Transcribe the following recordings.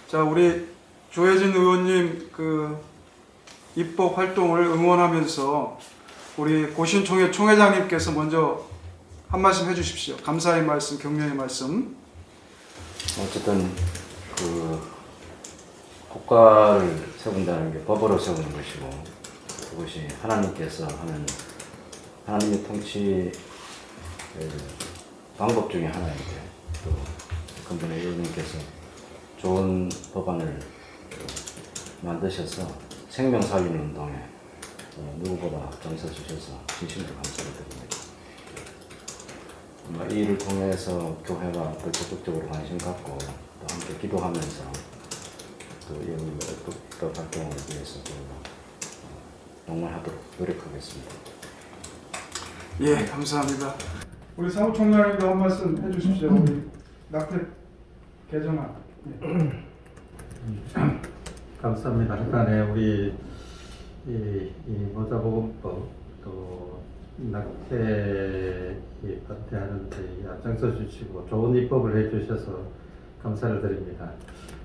자, 우리 조혜진 의원님 그 입법 활동을 응원하면서 우리 고신총회 총회장님께서 먼저 한 말씀 해주십시오. 감사의 말씀, 격려의 말씀. 어쨌든 그 국가를 세운다는 게 법으로 세우는 것이고, 그것이 하나님께서 하는 하나님의 통치 방법 중에 하나인데, 또 근본에 의원님께서 좋은 법안을 만드셔서 생명 살리는 운동에 누구보다 앞장서 주셔서 진심으로 감사를 드립니다. 이 일을 통해서 교회가 더 적극적으로 관심 갖고 또 함께 기도하면서 또 의원님의 입법 활동을 위해서 영원하도록 노력하겠습니다. 예, 감사합니다. 우리 사무총장님도 한 말씀 해주십시오. 우리 낙태 개정안. 예. 감사합니다. 일단에 우리 이 모자보건법 또 낙태 반대하는데 앞장서 주시고 좋은 입법을 해주셔서 감사를 드립니다.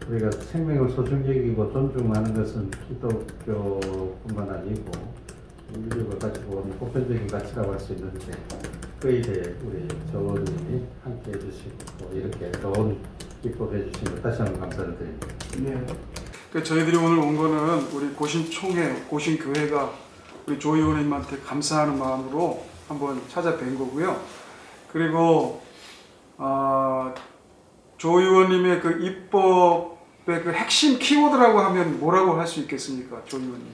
우리가 생명을 소중히 여기고 존중하는 것은 기독교뿐만 아니고 인류가 가지고 오는 보편적인 가치라고 할 수 있는데, 그에 대해 우리 조원님이 함께 해주시고 이렇게 좋은 입법해 주신 것 다시 한번 감사를 드립니다. 네. 그 저희들이 오늘 온 거는 우리 고신총회, 고신교회가 우리 조 의원님한테 감사하는 마음으로 한번 찾아뵌 거고요. 그리고 조 의원님의 그 입법의 그 핵심 키워드라고 하면 뭐라고 할 수 있겠습니까, 조 의원님?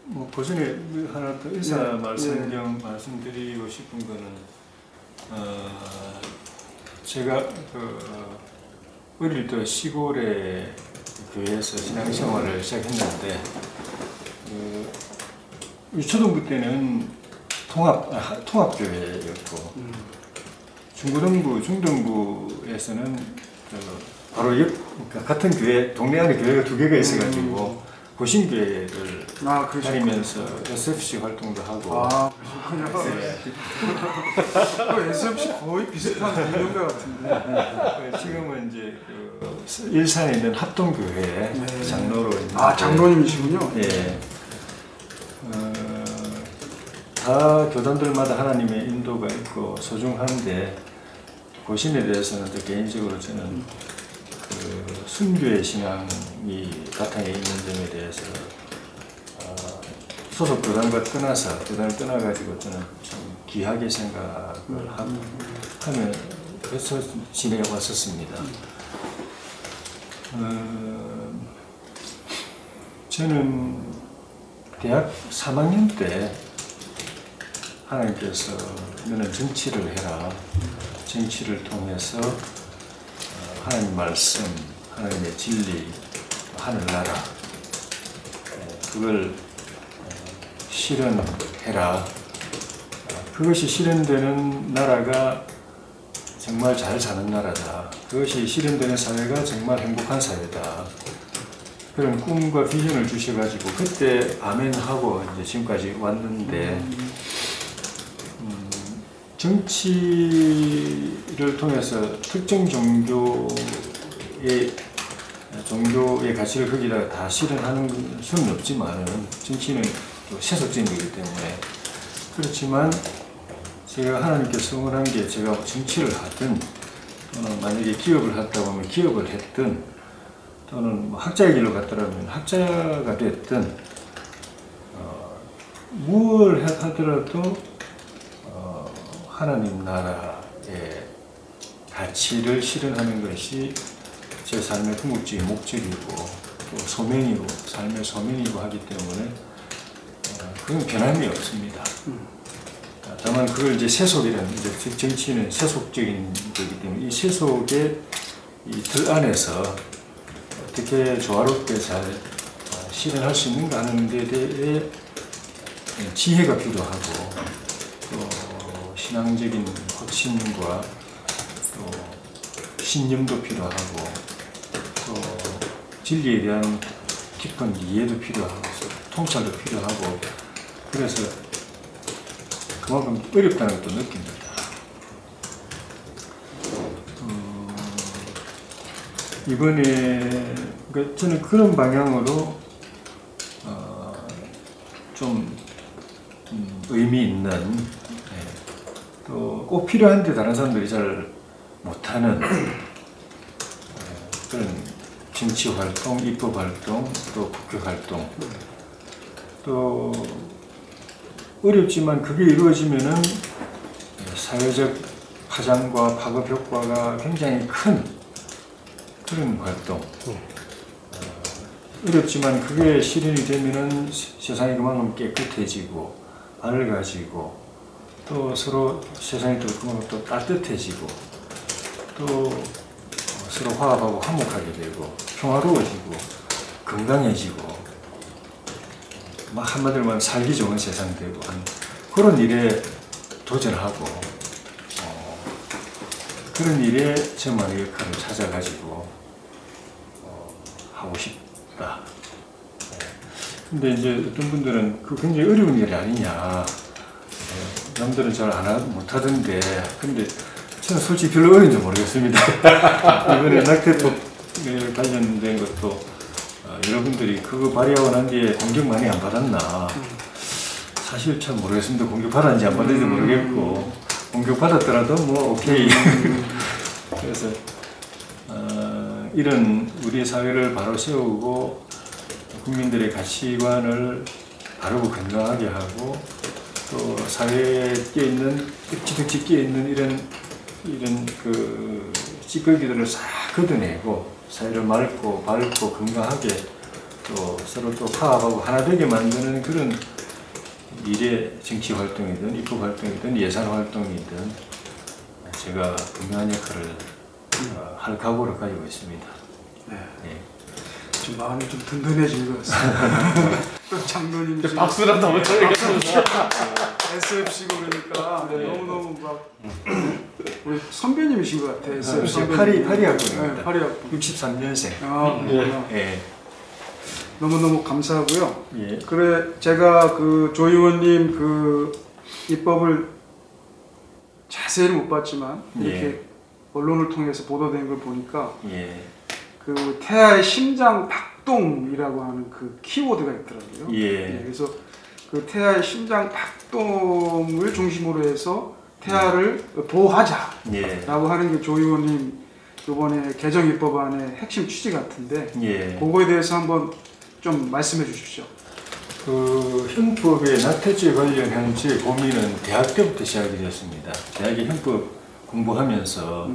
뭐 그 전에 하나 더 인사 말씀드리고 싶은 거는 제가 어릴 때 시골에 교회에서 신앙생활을 시작했는데 유초등부 때는 통합교회였고 중고등부, 중등부에서는 바로 그러니까 같은 교회, 동네 안에 교회가 두 개가 있어가지고 고신교회를 다니면서 SFC 활동도 하고. 그러시군요. SFC 거의 비슷한 분야인 같은데. 지금은 이제 일산에 있는 합동교회 장로로 있는데. 장로님이시군요. 예. 다 교단들마다 하나님의 인도가 있고 소중한데, 고신에 대해서는 또 개인적으로 저는 순교의 신앙이 바탕에 있는 점에 대해서 소속 교단과 떠나서 교단을 떠나가지고 저는 좀 귀하게 생각을 하면서 지내왔었습니다. 저는 대학 3학년 때 하나님께서 너는 정치를 해라, 정치를 통해서 하나님 말씀, 하나님의 진리, 하늘나라 그걸 실현해라. 그것이 실현되는 나라가 정말 잘 사는 나라다. 그것이 실현되는 사회가 정말 행복한 사회다. 그런 꿈과 비전을 주셔가지고 그때 아멘하고 이제 지금까지 왔는데, 정치를 통해서 특정 종교의 가치를 거기다가 다 실현하는 수는 없지만, 정치는 또 세속적인 거기 때문에. 그렇지만 제가 하나님께 성원한 게, 제가 정치를 하든 또는 만약에 기업을 했다고 하면 기업을 했든 또는 뭐 학자의 길로 갔더라면 학자가 됐든 무엇을 하더라도 하나님 나라의 가치를 실현하는 것이 제 삶의 궁극적인 목적이고 또 소명이고 삶의 소명이고 하기 때문에 그건 변함이 없습니다. 다만 그걸 이제 세속이라는, 이제 정치는 세속적인 거기 때문에 이 세속의 이 틀 안에서 어떻게 조화롭게 잘 실현할 수 있는가 하는 데 대해 지혜가 필요하고, 또 신앙적인 확신과 또 신념도 필요하고, 또 진리에 대한 깊은 이해도 필요하고, 통찰도 필요하고, 그래서 그만큼 어렵다는 것도 느낍니다. 이번에 그러니까 저는 그런 방향으로 좀 의미 있는 또 꼭 필요한데 다른 사람들이 잘 못하는 그런 정치 활동, 입법 활동, 또 국회 활동, 또 어렵지만 그게 이루어지면은 사회적 파장과 파급 효과가 굉장히 큰 그런 활동. 어렵지만 그게 실현이 되면은 세상이 그만큼 깨끗해지고 밝아지고 또 서로 세상이 또 그만큼 또 따뜻해지고 또 서로 화합하고 화목하게 되고 평화로워지고 건강해지고 막 한마디로 말하면 살기 좋은 세상 되고 그런 일에 도전하고 그런 일에 저만의 역할을 찾아가지고 하고 싶다. 근데 이제 어떤 분들은 그 굉장히 어려운 일이 아니냐. 남들은 잘 못하던데. 근데 저는 솔직히 별로 어려운지 모르겠습니다. 이번에 낙태법에 관련된 것도 여러분들이 그거 발의하고 난 뒤에 공격 많이 안 받았나. 사실 잘 모르겠습니다. 공격 받았는지 안 받았는지 모르겠고. 공격 받았더라도 뭐 오케이. 그래서 이런 우리 사회를 바로 세우고 국민들의 가치관을 바르고 건강하게 하고 또 사회에 끼어있는 찌득찌 끼어있는 이런 그 찌꺼기들을 싹 걷어내고 사회를 맑고 밝고 건강하게 또 서로 또 화합하고 하나 되게 만드는 그런 일의 정치 활동이든 입법 활동이든 예산 활동이든 제가 분명한 역할을 할 각오를 가지고 있습니다. 네. 예. 좀 마음이 좀 든든해진 것 같습니다. 또 장로님 박수라도 못 하겠습니다. SFC고 그러니까 너무너무 막 우리 선배님이신 것 같아. SF 선배님. 파리 학번입니다. 네, 파리 학번. 63년생. 아, 예. 너무너무 감사하고요. 예. 그래 제가 그 조 의원님 그 입법을 자세히는 못 봤지만 이렇게 예. 언론을 통해서 보도된 걸 보니까 예. 그 태아의 심장 박동이라고 하는 그 키워드가 있더라고요. 예. 그래서 그 태아의 심장 박동을 중심으로 해서 태아를 보호하자라고 예. 하는 게 조 의원님 이번에 개정 입법안의 핵심 취지 같은데 예. 그거에 대해서 한번 좀 말씀해 주십시오. 그 형법의 낙태죄 관련한 제 고민은 대학 때부터 시작이 되었습니다. 대학의 형법 공부하면서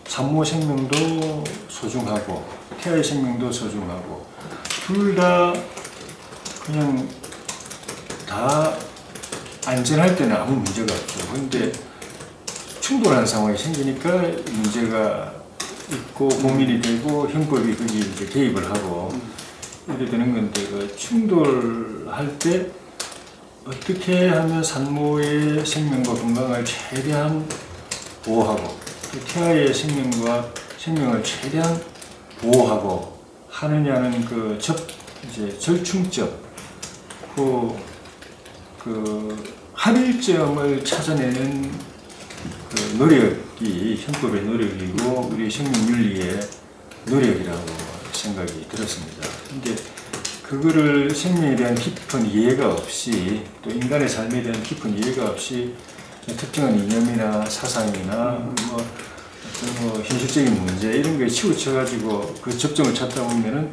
산모 생명도 소중하고 태아의 생명도 소중하고 둘 다 그냥 다 안전할 때는 아무 문제가 없죠. 그런데 충돌하는 상황이 생기니까 문제가 있고 고민이 되고 형법이 거기 이제 개입을 하고 이렇게 되는 건데 그 충돌할 때 어떻게 하면 산모의 생명과 건강을 최대한 보호하고 태아의 생명을 최대한 보호하고 하느냐는 그 이제 절충점, 그 합일점을 찾아내는 그 노력이 형법의 노력이고 우리 생명윤리의 노력이라고 생각이 들었습니다. 근데 그거를 생명에 대한 깊은 이해가 없이 또 인간의 삶에 대한 깊은 이해가 없이 특정한 이념이나 사상이나 뭐 현실적인 문제 이런 거에 치우쳐가지고 그 접점을 찾다 보면은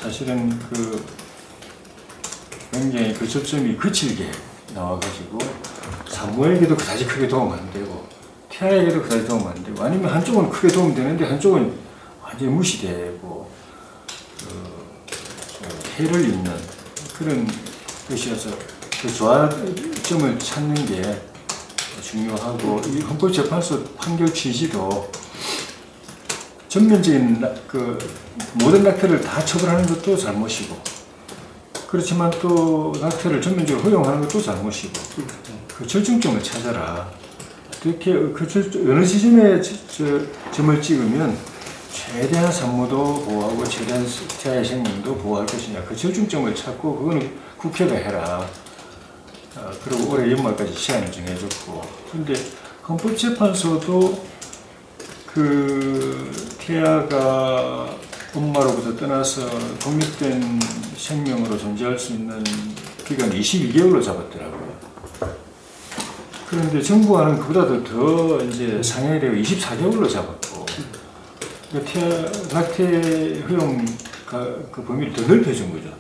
사실은 그 굉장히 그 접점이 거칠게 나와가지고 산모에게도 그다지 크게 도움 안 되고 태아에게도 그다지 도움 안 되고 아니면 한쪽은 크게 도움 되는데 한쪽은 완전히 무시되고 해를 입는 그런 것이어서 그 조화점을 찾는 게 중요하고 이 헌법재판소 판결 취지도 전면적인 그 모든 낙태를 다 처벌하는 것도 잘못이고 그렇지만 또 낙태를 전면적으로 허용하는 것도 잘못이고 그 절충점을 찾아라. 어떻게 어느 지점에 점을 찍으면 최대한 산모도 보호하고 최대한 태아의 생명도 보호할 것이냐 그 절충점을 찾고 그거는 국회가 해라. 그리고 올해 연말까지 시한을 정해줬고 근데 헌법재판소도 그 태아가 엄마로부터 떠나서 독립된 생명으로 존재할 수 있는 기간이 22개월로 잡았더라고요. 그런데 정부와는 그보다도 더 이제 상향되어 24개월로 잡았고, 낙태 허용 그 범위를 더 넓혀준 거죠.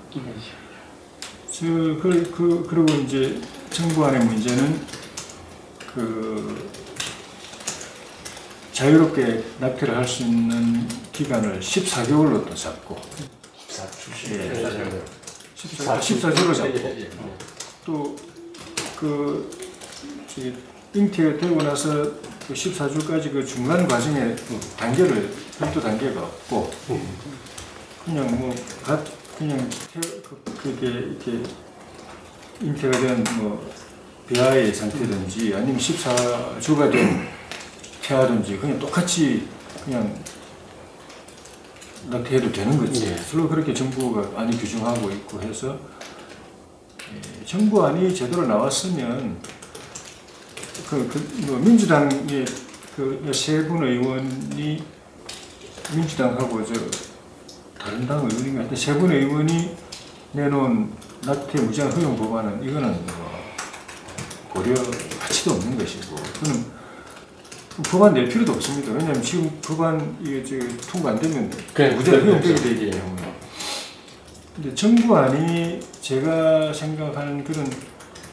그리고 이제 정부안의 문제는 그 자유롭게 낙태를 할 수 있는 기간을 14개월로 또 잡고, 14개월로 잡고, 또 그 잉태가 되고 나서 그 14주까지 그 중간 과정에 별도 단계가 없고, 그냥 그게 이렇게 잉태가 된 비하의 상태든지 아니면 14주가 된 태아든지 그냥 똑같이 그냥 낙태해도 되는 거지. 서로 그렇게 정부가 많이 규정하고 있고 해서 정부안이 제대로 나왔으면 민주당의 그 세 분 의원이 민주당하고 다른 당 의원인가 하여튼 세 분 의원이 내놓은 낙태 무제한 허용 법안은 이거는 고려 가치도 없는 것이고, 그는 법안 낼 필요도 없습니다. 왜냐하면 지금 법안 이게 통과 안 되면 무제한 허용되게 되기 때문에. 근데 정부안이 제가 생각하는 그런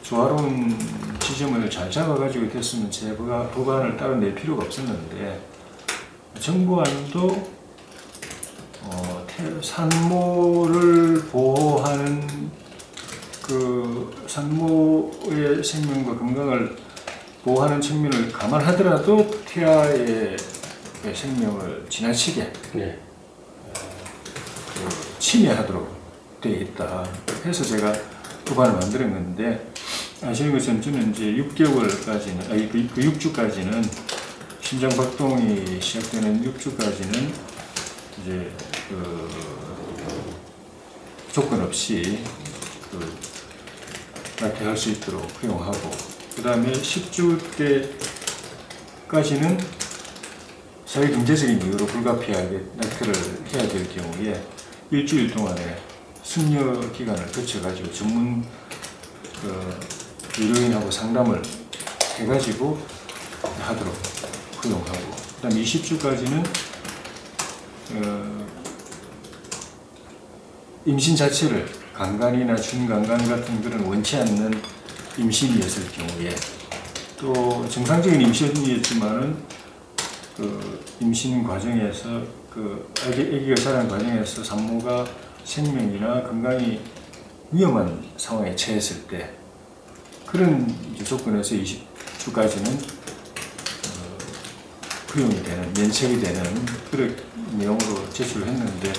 조화로운 지점을 잘 잡아가지고 됐으면 제 법안을 따로 낼 필요가 없었는데, 정부안도 산모를 보호하는 그 산모의 생명과 건강을 보호하는 측면을 감안하더라도 태아의 생명을 지나치게 침해하도록 되어 있다 해서 제가 법안을 만들었는데, 아시는 것처럼 저는 이제 6개월까지는, 그 6주까지는 심장 박동이 시작되는 6주까지는 이제 그 조건 없이 낙태할 수 있도록 허용하고, 그 다음에 10주 때까지는 사회경제적인 이유로 불가피하게 낙태를 해야 될 경우에 일주일 동안에 숙려 기간을 거쳐가지고 전문 의료인하고 상담을 해가지고 하도록 허용하고, 그 다음에 20주까지는 임신 자체를 강간이나 준강간 같은 그런 원치 않는 임신이었을 경우에, 또 정상적인 임신이었지만은 그 임신 과정에서 아기가 자란 과정에서 산모가 생명이나 건강이 위험한 상황에 처했을 때 그런 조건에서 20주까지는 허용이 되는, 면책이 되는 그런 내용으로 제출을 했는데,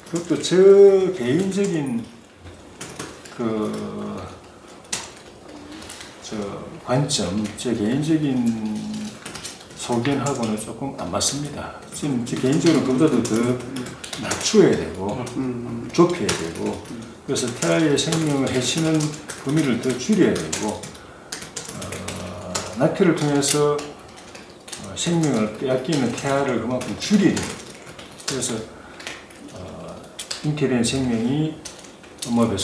그것도 저 개인적인 관점, 제 개인적인 소견하고는 조금 안 맞습니다. 지금 제 개인적으로 그보다도 더 낮춰야 되고 좁혀야 되고, 그래서 태아의 생명을 해치는 범위를 더 줄여야 되고, 낙태를 통해서 생명을 빼앗기는 태아를 그만큼 줄여야 됩니다. 그래서 잉태된 생명이 엄마 배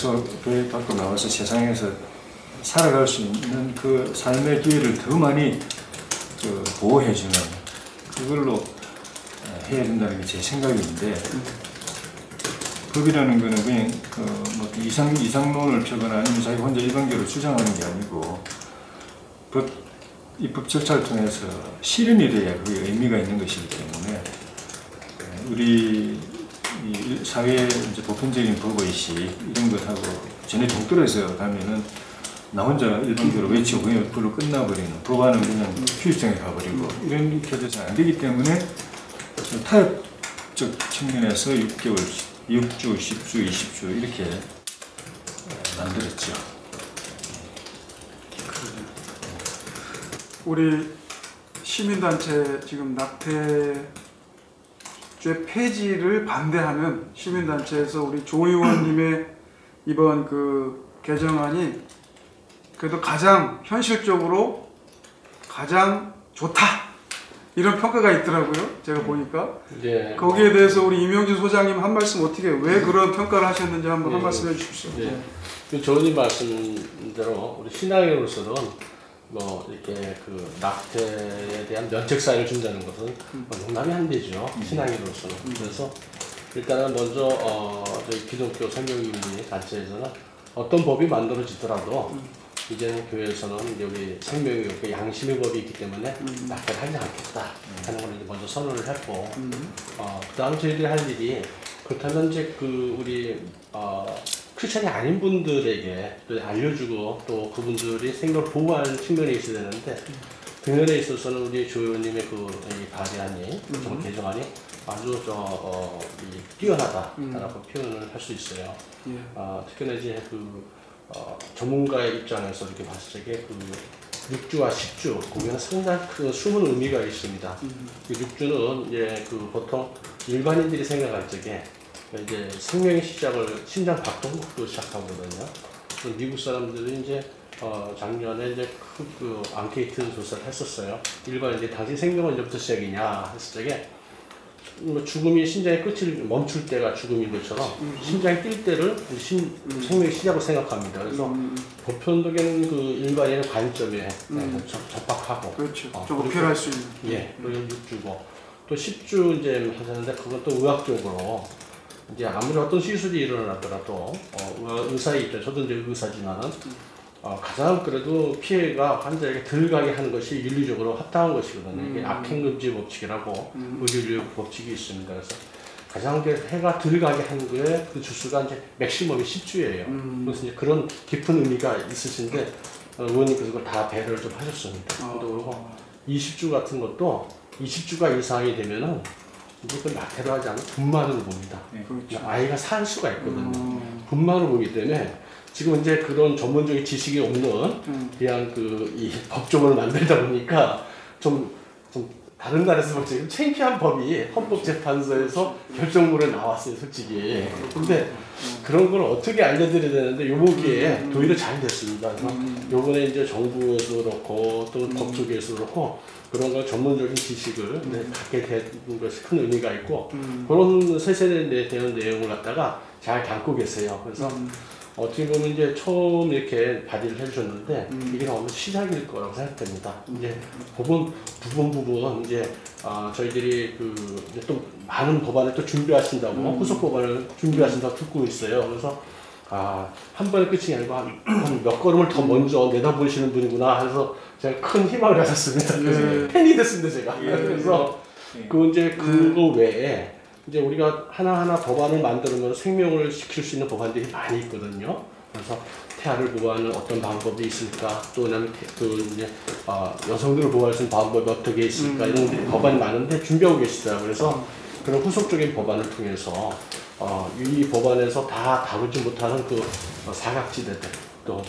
밖으로 나와서 세상에서 살아갈 수 있는 그 삶의 기회를 더 많이 보호해주는, 그걸로 해야 된다는 게 제 생각인데, 법이라는 거는 그냥 이상론을 펴거나 아니면 자기 혼자 일관적으로 주장하는 게 아니고, 입법 절차를 통해서 실현이 돼야 그게 의미가 있는 것이기 때문에, 우리 사회의 보편적인 법의식 이런 것하고 전혀 동떨어져 가면은 나 혼자 일반적으로 외치고 그냥 그걸로 끝나버리는, 법안은 그냥 휴지장에 가버리고 이렇게 돼서 안 되기 때문에 타협적 측면에서 6개월, 6주, 10주, 20주 이렇게 만들었죠. 우리 시민단체 지금 낙태죄 폐지를 반대하는 시민단체에서 우리 조 의원님의 이번 그 개정안이 그래도 가장 현실적으로 가장 좋다 이런 평가가 있더라고요. 제가 보니까. 네. 거기에 대해서 우리 임영진 소장님 한 말씀 어떻게 왜 그런 평가를 하셨는지 한번 한 말씀 해주십시오. 네. 그 조원님 말씀대로 우리 신앙인으로서는 뭐 이렇게 그 낙태에 대한 면책 사유를 준다는 것은 뭐 용납이 안 되죠. 신앙인으로서는. 그래서 일단은 먼저 저희 기독교 생명윤리 단체에서는 어떤 법이 만들어지더라도 이제는 교회에서는 여기 생명이 없고 양심의 법이 있기 때문에 낙태를 하지 않겠다 하는 걸 이제 먼저 선언을 했고 그다음 저희들이 할 일이 그렇다면 이제 그 우리 크리스천이 아닌 분들에게 또 알려주고 또 그분들이 생명을 보호하는 측면이 있어야 되는데 그 면에 있어서는 우리 조 의원님의 그 발의안이 개정안이 아주 뛰어나다라고 표현을 할 수 있어요. 특히나 이제 그 전문가의 입장에서 이렇게 봤을 때 그 6주와 10주 보면 상당히 그 숨은 의미가 있습니다. 그 6주는 이제 그 보통 일반인들이 생각할 적에 이제 생명의 시작을 심장 박동부터 시작하거든요. 미국 사람들은 이제 작년에 이제 그 앙케이트 조사를 했었어요. 일반인들 당시 생명은 언제부터 시작이냐 했을 적에 죽음이 심장의 끝을 멈출 때가 죽음인 것처럼 심장이 뛸 때를 생명의 시작으로 생각합니다. 그래서 보편적인 그 일반인의 관점에 접박하고 그렇죠. 좀 어필할 수 있는. 예, 그리고 6주고 또 10주 이제 하셨는데 그것도 의학적으로 이제 아무리 어떤 시술이 일어나더라도 의사의 입장, 저도 이제 의사지만은 가장 그래도 피해가 환자에게 덜 가게 하는 것이 윤리적으로 합당한 것이거든요. 이게 악행금지 법칙이라고 의료인류 법칙이 있습니다. 그래서 가장 해가 덜 가게 하는 거에 그 주수가 이제 맥시멈이 10주예요. 그래서 이제 그런 깊은 의미가 있으신데 의원님께서 그걸 다 배려를 좀 하셨습니다. 그리고 20주 같은 것도 20주가 이상이 되면은 이제 그 낙태를 하지 않으면 분만으로 봅니다. 그렇죠. 아이가 살 수가 있거든요. 분만으로 보기 때문에 지금 이제 그런 전문적인 지식이 없는 그냥 이 법조문을 만들다 보니까 좀 다른 나라에서 볼 때 창피한 법이 헌법재판소에서 결정문에 나왔어요, 솔직히. 근데 그런 걸 어떻게 알려드려야 되는데 요보기에 도입이 잘 됐습니다. 그래서 요번에 이제 정부에서 그렇고 또 법조계에서 그렇고 그런 걸 전문적인 지식을 갖게 된 것이 큰 의미가 있고 그런 세세에 대한 내용을 갖다가 잘 담고 계세요. 그래서 어떻게 보면 이제 처음 이렇게 발의를 해주셨는데 이게 너무 시작일 거라고 생각됩니다. 이제 부분 이제 저희들이 이제 또 많은 법안을 또 준비하신다고 후속 법안을 준비하신다고 듣고 있어요. 그래서 한 번에 끝이 아니고 한 몇 걸음을 더 먼저 내다보시는 분이구나 해서 제가 큰 희망을 가졌습니다. 그래서 팬이 됐습니다, 제가. 그래서 그거 외에 이제 우리가 하나하나 법안을 만들면 생명을 지킬 수 있는 법안들이 많이 있거든요. 그래서 태아를 보호하는 어떤 방법이 있을까, 또 이제 여성들을 보호할 수 있는 방법이 어떻게 있을까 이런 법안이 많은데 준비하고 계시더라고요. 그래서 그런 후속적인 법안을 통해서 이 법안에서 다 다루지 못하는 그 사각지대들 또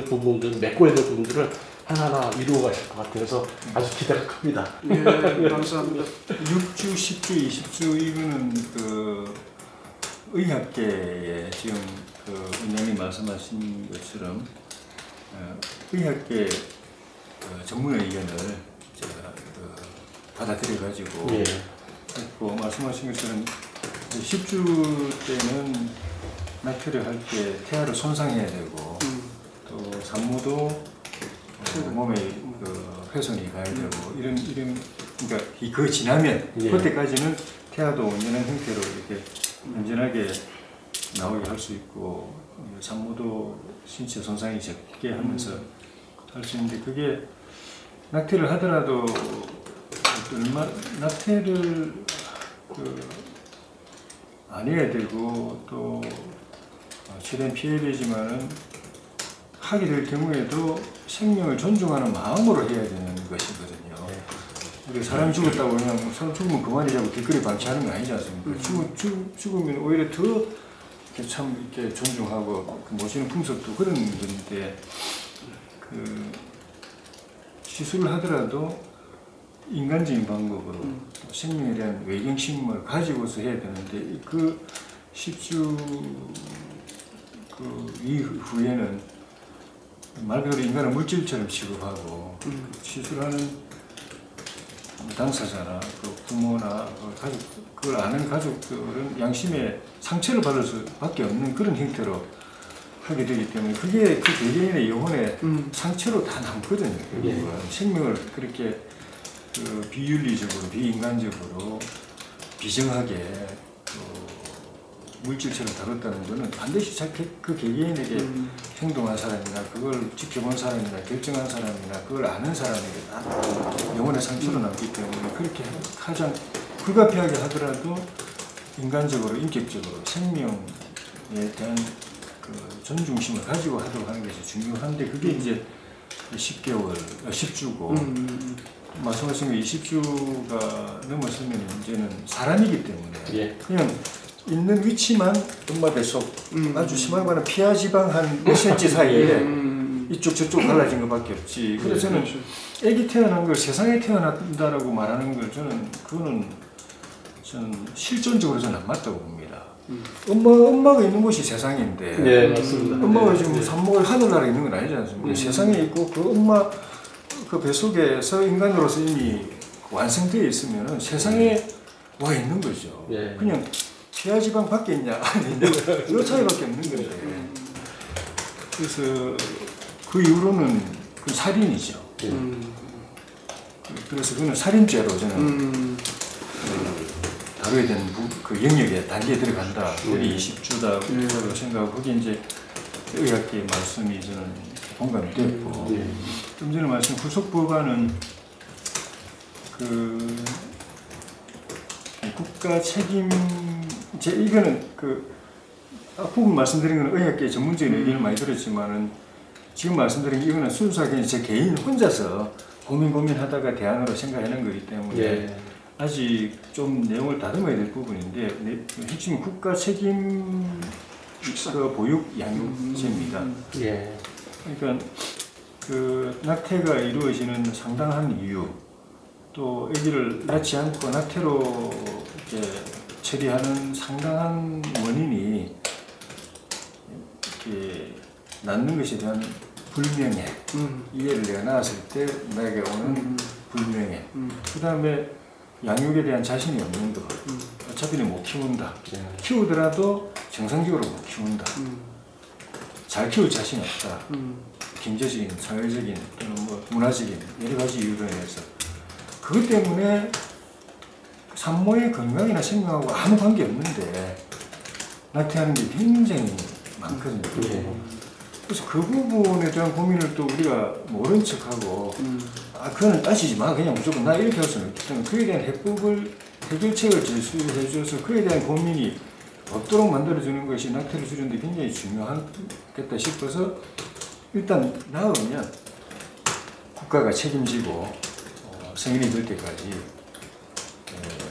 부분들 메꿔야 될 부분들을 하나하나 이루어 가실 것 같아요. 그래서 아주 기대가 큽니다. 예, 감사합니다. 6주, 10주, 20주 이거는 그 의학계에 지금 그 의원님 말씀하신 것처럼 의학계 전문 의견을 제가 받아들여 가지고 했고 말씀하신 것처럼 10주 때는 낙태를 할 때 태아를 손상해야 되고 또 산모도 몸에 훼손이 가야 되고 이런 그러니까 그 지나면 그때까지는 태아도 온전한 형태로 이렇게 안전하게 나오게 할 수 있고 산모도 신체 손상이 적게 하면서 할 수 있는데 그게 낙태를 하더라도 낙태를 안 해야 되고 또 최대한 피해야 되지만은 하게 될 경우에도 생명을 존중하는 마음으로 해야 되는 것이거든요. 우리 사람이 죽었다고 그냥 사람 죽으면 그만이라고 길거리 방치하는 건 아니지 않습니까? 죽으면 오히려 더 참 이렇게 존중하고 모시는 풍습도 그런 건데 시술을 하더라도 인간적인 방법으로 생명에 대한 외경심을 가지고서 해야 되는데 그 10주 이후에는 말 그대로 인간을 물질처럼 취급하고 시술하는 당사자나 그 부모나 그 가족, 그걸 아는 가족들은 양심의 상처를 받을 수밖에 없는 그런 형태로 하게 되기 때문에 그게 그 개개인의 영혼의 상처로 다 남거든요. 결국은 생명을 그렇게 그 비윤리적으로, 비인간적으로, 비정하게 물질처럼 다뤘다는 것은 반드시 그 개개인에게 행동한 사람이나 그걸 지켜본 사람이나 결정한 사람이나 그걸 아는 사람에게 다 영혼의 상처로 남기 때문에 그렇게 가장 불가피하게 하더라도 인간적으로, 인격적으로 생명에 대한 그 존중심을 가지고 하도록 하는 것이 중요한데 그게 이제 10주고 말씀하신 게 20주가 넘어서면 이제는 사람이기 때문에 그냥 있는 위치만 엄마 뱃속 아주 심하게 말하면 피하 지방 한 몇 cm 사이에 이쪽 저쪽 갈라진 것밖에 없지. 그래서 저는 애기 태어난 걸 세상에 태어난다라고 말하는 걸 저는 실존적으로 저는 안 맞다고 봅니다. 엄마가 있는 곳이 세상인데 네, 맞습니다. 엄마가 지금 산모가 하늘나라에 있는 건 아니지 않습니까? 세상에 있고 그 엄마 그 뱃속에서 인간으로서 이미 완성되어 있으면 세상에 와 있는 거죠. 그냥 피하지방 밖에 있냐 아니냐 이 차이밖에 없는 건데 그래서 그 이후로는 그 살인이죠. 그래서 그거는 살인죄로 저는 다뤄야 되는 그 영역에 단계에 들어간다. 우리 20주다 저도 생각하고 거기 이제 의학계 말씀이 저는 공감이 됐고 좀 전에 말씀 후속법안은 그 국가 책임 이거는 그 앞부분 말씀드린 건 의학계 전문적인 의견을 많이 들었지만은 지금 말씀드린 이거는 순수하게 제 개인 혼자서 고민하다가 대안으로 생각하는 거기 때문에 아직 좀 내용을 다듬어야 될 부분인데 핵심은 국가 책임 그 보육 양육제입니다. 그러니까 그 낙태가 이루어지는 상당한 이유 또 아기를 낳지 않고 낙태로 이렇게 처리하는 상당한 원인이 이렇게 낳는 것에 대한 불명예, 이해를 내가 낳았을 때 나에게 오는 불명예, 그 다음에 양육에 대한 자신이 없는 것, 어차피 못 키운다, 키우더라도 정상적으로 못 키운다, 잘 키울 자신이 없다, 경제적인, 사회적인 또는 뭐 문화적인 여러 가지 이유로 인해서 그것 때문에 산모의 건강이나 생명하고 아무 관계 없는데 낙태하는 게 굉장히 많거든요. 그래서 그 부분에 대한 고민을 또 우리가 모른 척하고 그거는 따지지 마 그냥 무조건 나 이렇게 할 수는 없기 때문에 그에 대한 해결책을 제시해 줘서 그에 대한 고민이 없도록 만들어주는 것이 낙태를 줄이는데 굉장히 중요하겠다 싶어서 일단 낳으면 국가가 책임지고 성인이 될 때까지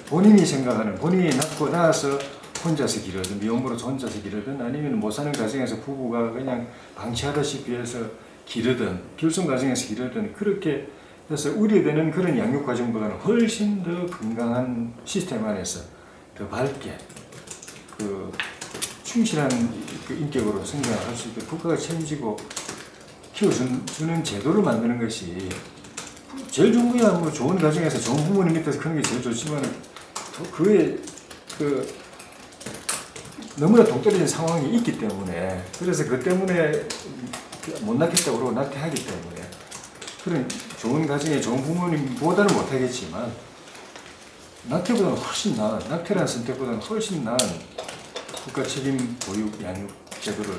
본인이 생각하는 본인이 낳아서 혼자서 기르든 미혼모로서 혼자서 기르든 아니면 못 사는 가정에서 부부가 그냥 방치하다시피 해서 기르든 결손 가정에서 기르든 그렇게 해서 우려되는 그런 양육 과정보다는 훨씬 더 건강한 시스템 안에서 더 밝게 그 충실한 그 인격으로 성장할 수 있게 국가가 책임지고 키워주는 제도를 만드는 것이 제일 좋은 거야. 뭐 좋은 가정에서 좋은 부모님 밑에서 크는 게 제일 좋지만 그에 너무나 동떨어진 상황이 있기 때문에 그래서 그 때문에 못 낳겠다고 그러고 낙태하기 때문에 그런 좋은 가정에 좋은 부모님보다는 못하겠지만 낙태보다는 훨씬 나은 낙태라는 선택보다는 훨씬 나은 국가 책임 보육 양육 제도를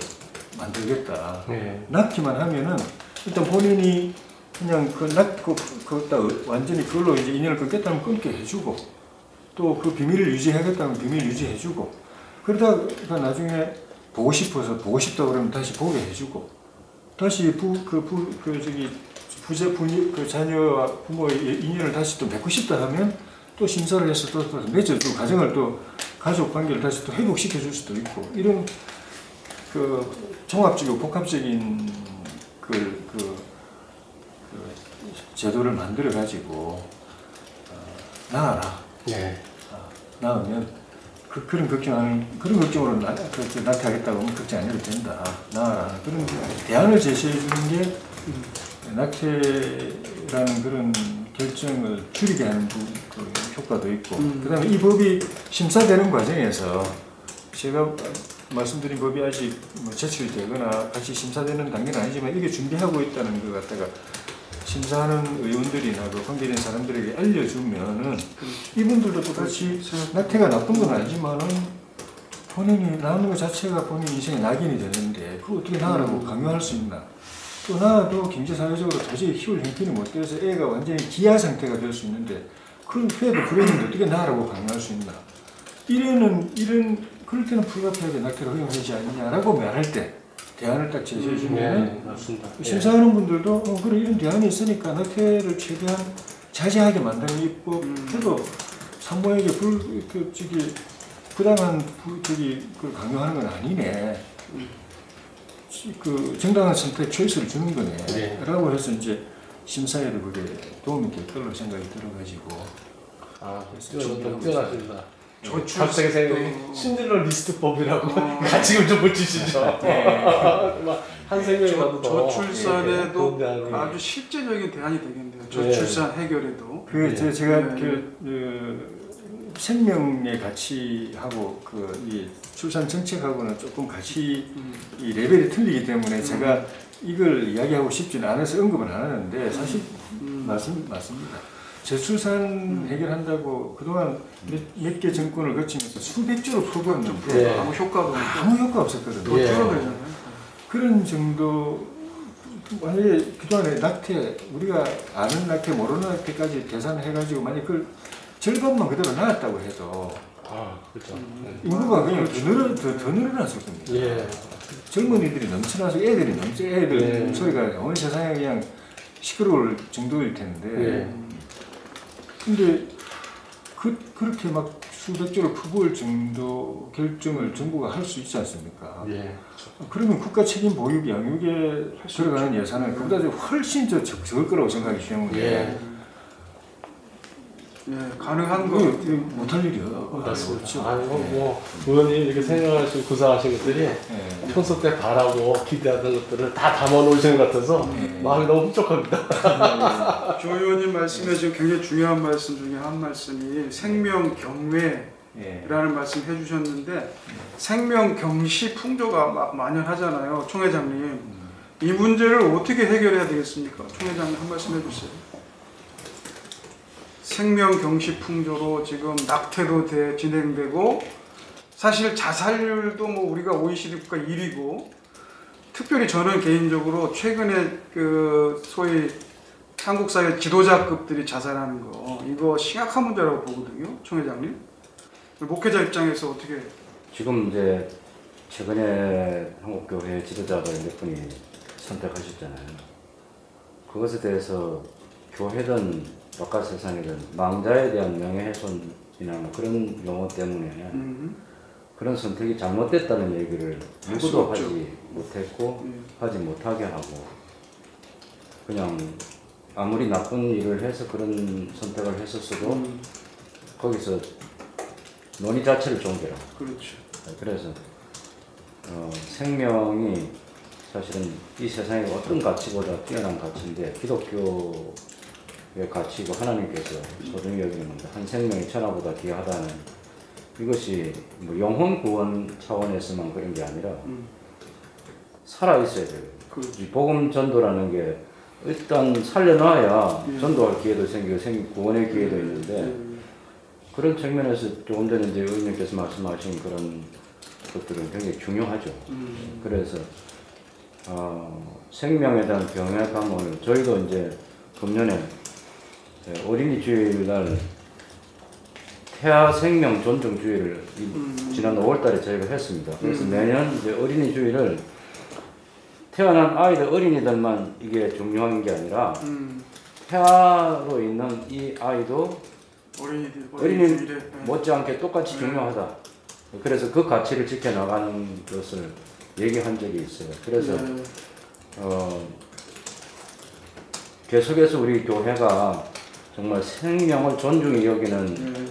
만들겠다. 낳기만 하면은 일단 본인이 그냥 완전히 그걸로 이제 인연을 끊겠다면 끊게 해주고 또 그 비밀을 유지하겠다면 비밀 유지해주고 그러다가 나중에 보고 싶다 그러면 다시 보게 해주고 다시 자녀와 부모의 인연을 다시 또 맺고 싶다 하면 또 심사를 해서 또 맺어주고 가정을 또 가족 관계를 다시 또 회복시켜 줄 수도 있고 이런 그 종합적이고 복합적인 제도를 만들어 가지고 낳아라. 낳으면 그런 걱정으로 낙태하겠다고 하면 걱정 안 해도 된다. 낳아라. 그런 대안을 제시해 주는 게 낙태 중교라는 그런 결정을 줄이게 하는 그 효과도 있고, 그다음에 이 법이 심사되는 과정에서 제가 말씀드린 법이 아직 뭐 제출이 되거나 같이 심사되는 단계는 아니지만 이게 준비하고 있다는 것 갖다가 심사하는 의원들이나 그 관계된 사람들에게 알려주면은 이분들도 똑같이 낙태가 나쁜 건 아니지만은 본인이 낳는 것 자체가 본인 인생의 낙인이 되는데 그걸 어떻게 낳으라고 강요할 수 있나? 또 낳아도 경제사회적으로 도저히 키울 형편이 못 돼서 애가 완전히 기아 상태가 될 수 있는데 그런 후에도 그랬는데 어떻게 낳으라고 강요할 수 있나? 그럴 때는 불가피하게 낙태를 허용하지 않느냐라고 말할 때 대안을 딱 제시해 주면 맞습니다. 심사하는 분들도 그래 이런 대안이 있으니까 낙태를 최대한 자제하게 만드는 입법해도 산모에게 부당한 그 강요하는 건 아니네. 그 정당한 선택 초이스를 주는 거네. 네. 라고 해서 이제 심사에도 그게 도움이 될 걸로 생각이 들어가지고. 뛰어나십니다. 저출- 갑자기 생각이 신들러 리스트법이라고 같이 좀 붙이시죠. 한 생명이 가도 더 저출산에도 네. 아주 실제적인 대안이 되겠네요. 저출산 해결에도. 제가 생명의 가치하고 이 출산 정책하고는 조금 가치 이 레벨이 틀리기 때문에 제가 이걸 이야기하고 싶지는 않아서 언급은 안 하는데 사실 맞습니다. 저출산 해결한다고 그동안 몇 개 정권을 거치면서 수백 조를 풀었는데 아무 효과가 없고 아무 효과 없었거든요. 더 줄어들잖아요. 그런 정도 만약에 그동안에 낙태 우리가 아는 낙태 모르는 낙태까지 계산해가지고 만약 그걸 절반만 그대로 나왔다고 해도 그렇죠. 인구가 그냥 더 늘어났을 겁니다. 예. 젊은이들이 넘쳐나서 애들 소리가 온 세상에 그냥 시끄러울 정도일 텐데 근데 그렇게 막 수백 조를 퍼부을 정도 결정을 정부가 할 수 있지 않습니까? 그러면 국가 책임 보육 양육에 들어가는 예산은 그보다 훨씬 더 적을 거라고 생각하기 때문에 가능한 거 못할 일이야. 맞습니다. 의원님 이렇게 생각하시고 구상하신 것들이 평소 때 바라고 기대하던 것들을 다 담아놓으신 것 같아서 마음이 너무 흡족합니다. 조 의원님 말씀에 지금 굉장히 중요한 말씀 중에 한 말씀이 생명 경외라는 말씀 해주셨는데 생명 경시 풍조가 만연하잖아요. 총 회장님 이 문제를 어떻게 해결해야 되겠습니까? 총 회장님 한 말씀 해주세요. 생명 경시 풍조로 지금 낙태도 진행되고 사실 자살률도 우리가 OECD 국가 1위고 특별히 저는 개인적으로 최근에 그 소위 한국 사회 지도자급들이 자살하는 거 이거 심각한 문제라고 보거든요, 총 회장님. 목회자 입장에서 어떻게? 지금 이제 최근에 한국교회 지도자들 몇 분이 선택하셨잖아요. 그것에 대해서 교회든 바깥 세상이든 망자에 대한 명예훼손이나 그런 용어 때문에 그런 선택이 잘못됐다는 얘기를 누구도 하지 못했고 하지 못하게 하고 그냥 아무리 나쁜 일을 해서 그런 선택을 했었어도 거기서 논의 자체를 종결하고 그렇죠. 그래서 생명이 사실은 이 세상의 어떤 가치보다 뛰어난 가치인데 기독교의 가치고 하나님께서 소중히 여기는 한 생명이 천하보다 귀하다는 이것이 뭐 영혼 구원 차원에서만 그런 게 아니라 살아 있어야 돼요. 이 복음 전도라는 게 일단 살려놔야 전도할 기회도 생기고 구원의 기회도 있는데 그런 측면에서 조금 전에 이제 의원님께서 말씀하신 그런 것들은 굉장히 중요하죠. 그래서 생명에 대한 경외 강론을 저희도 이제 금년에 어린이 주일날 태아 생명 존중 주일을 지난 5월달에 저희가 했습니다. 그래서 매년 이제 어린이 주일을 태어난 아이들 어린이들만 이게 중요한 게 아니라 태아로 있는 이 아이도 어린이 못지않게 똑같이 중요하다. 그래서 그 가치를 지켜나가는 것을 얘기한 적이 있어요. 그래서 계속해서 우리 교회가 정말 생명을 존중히 여기는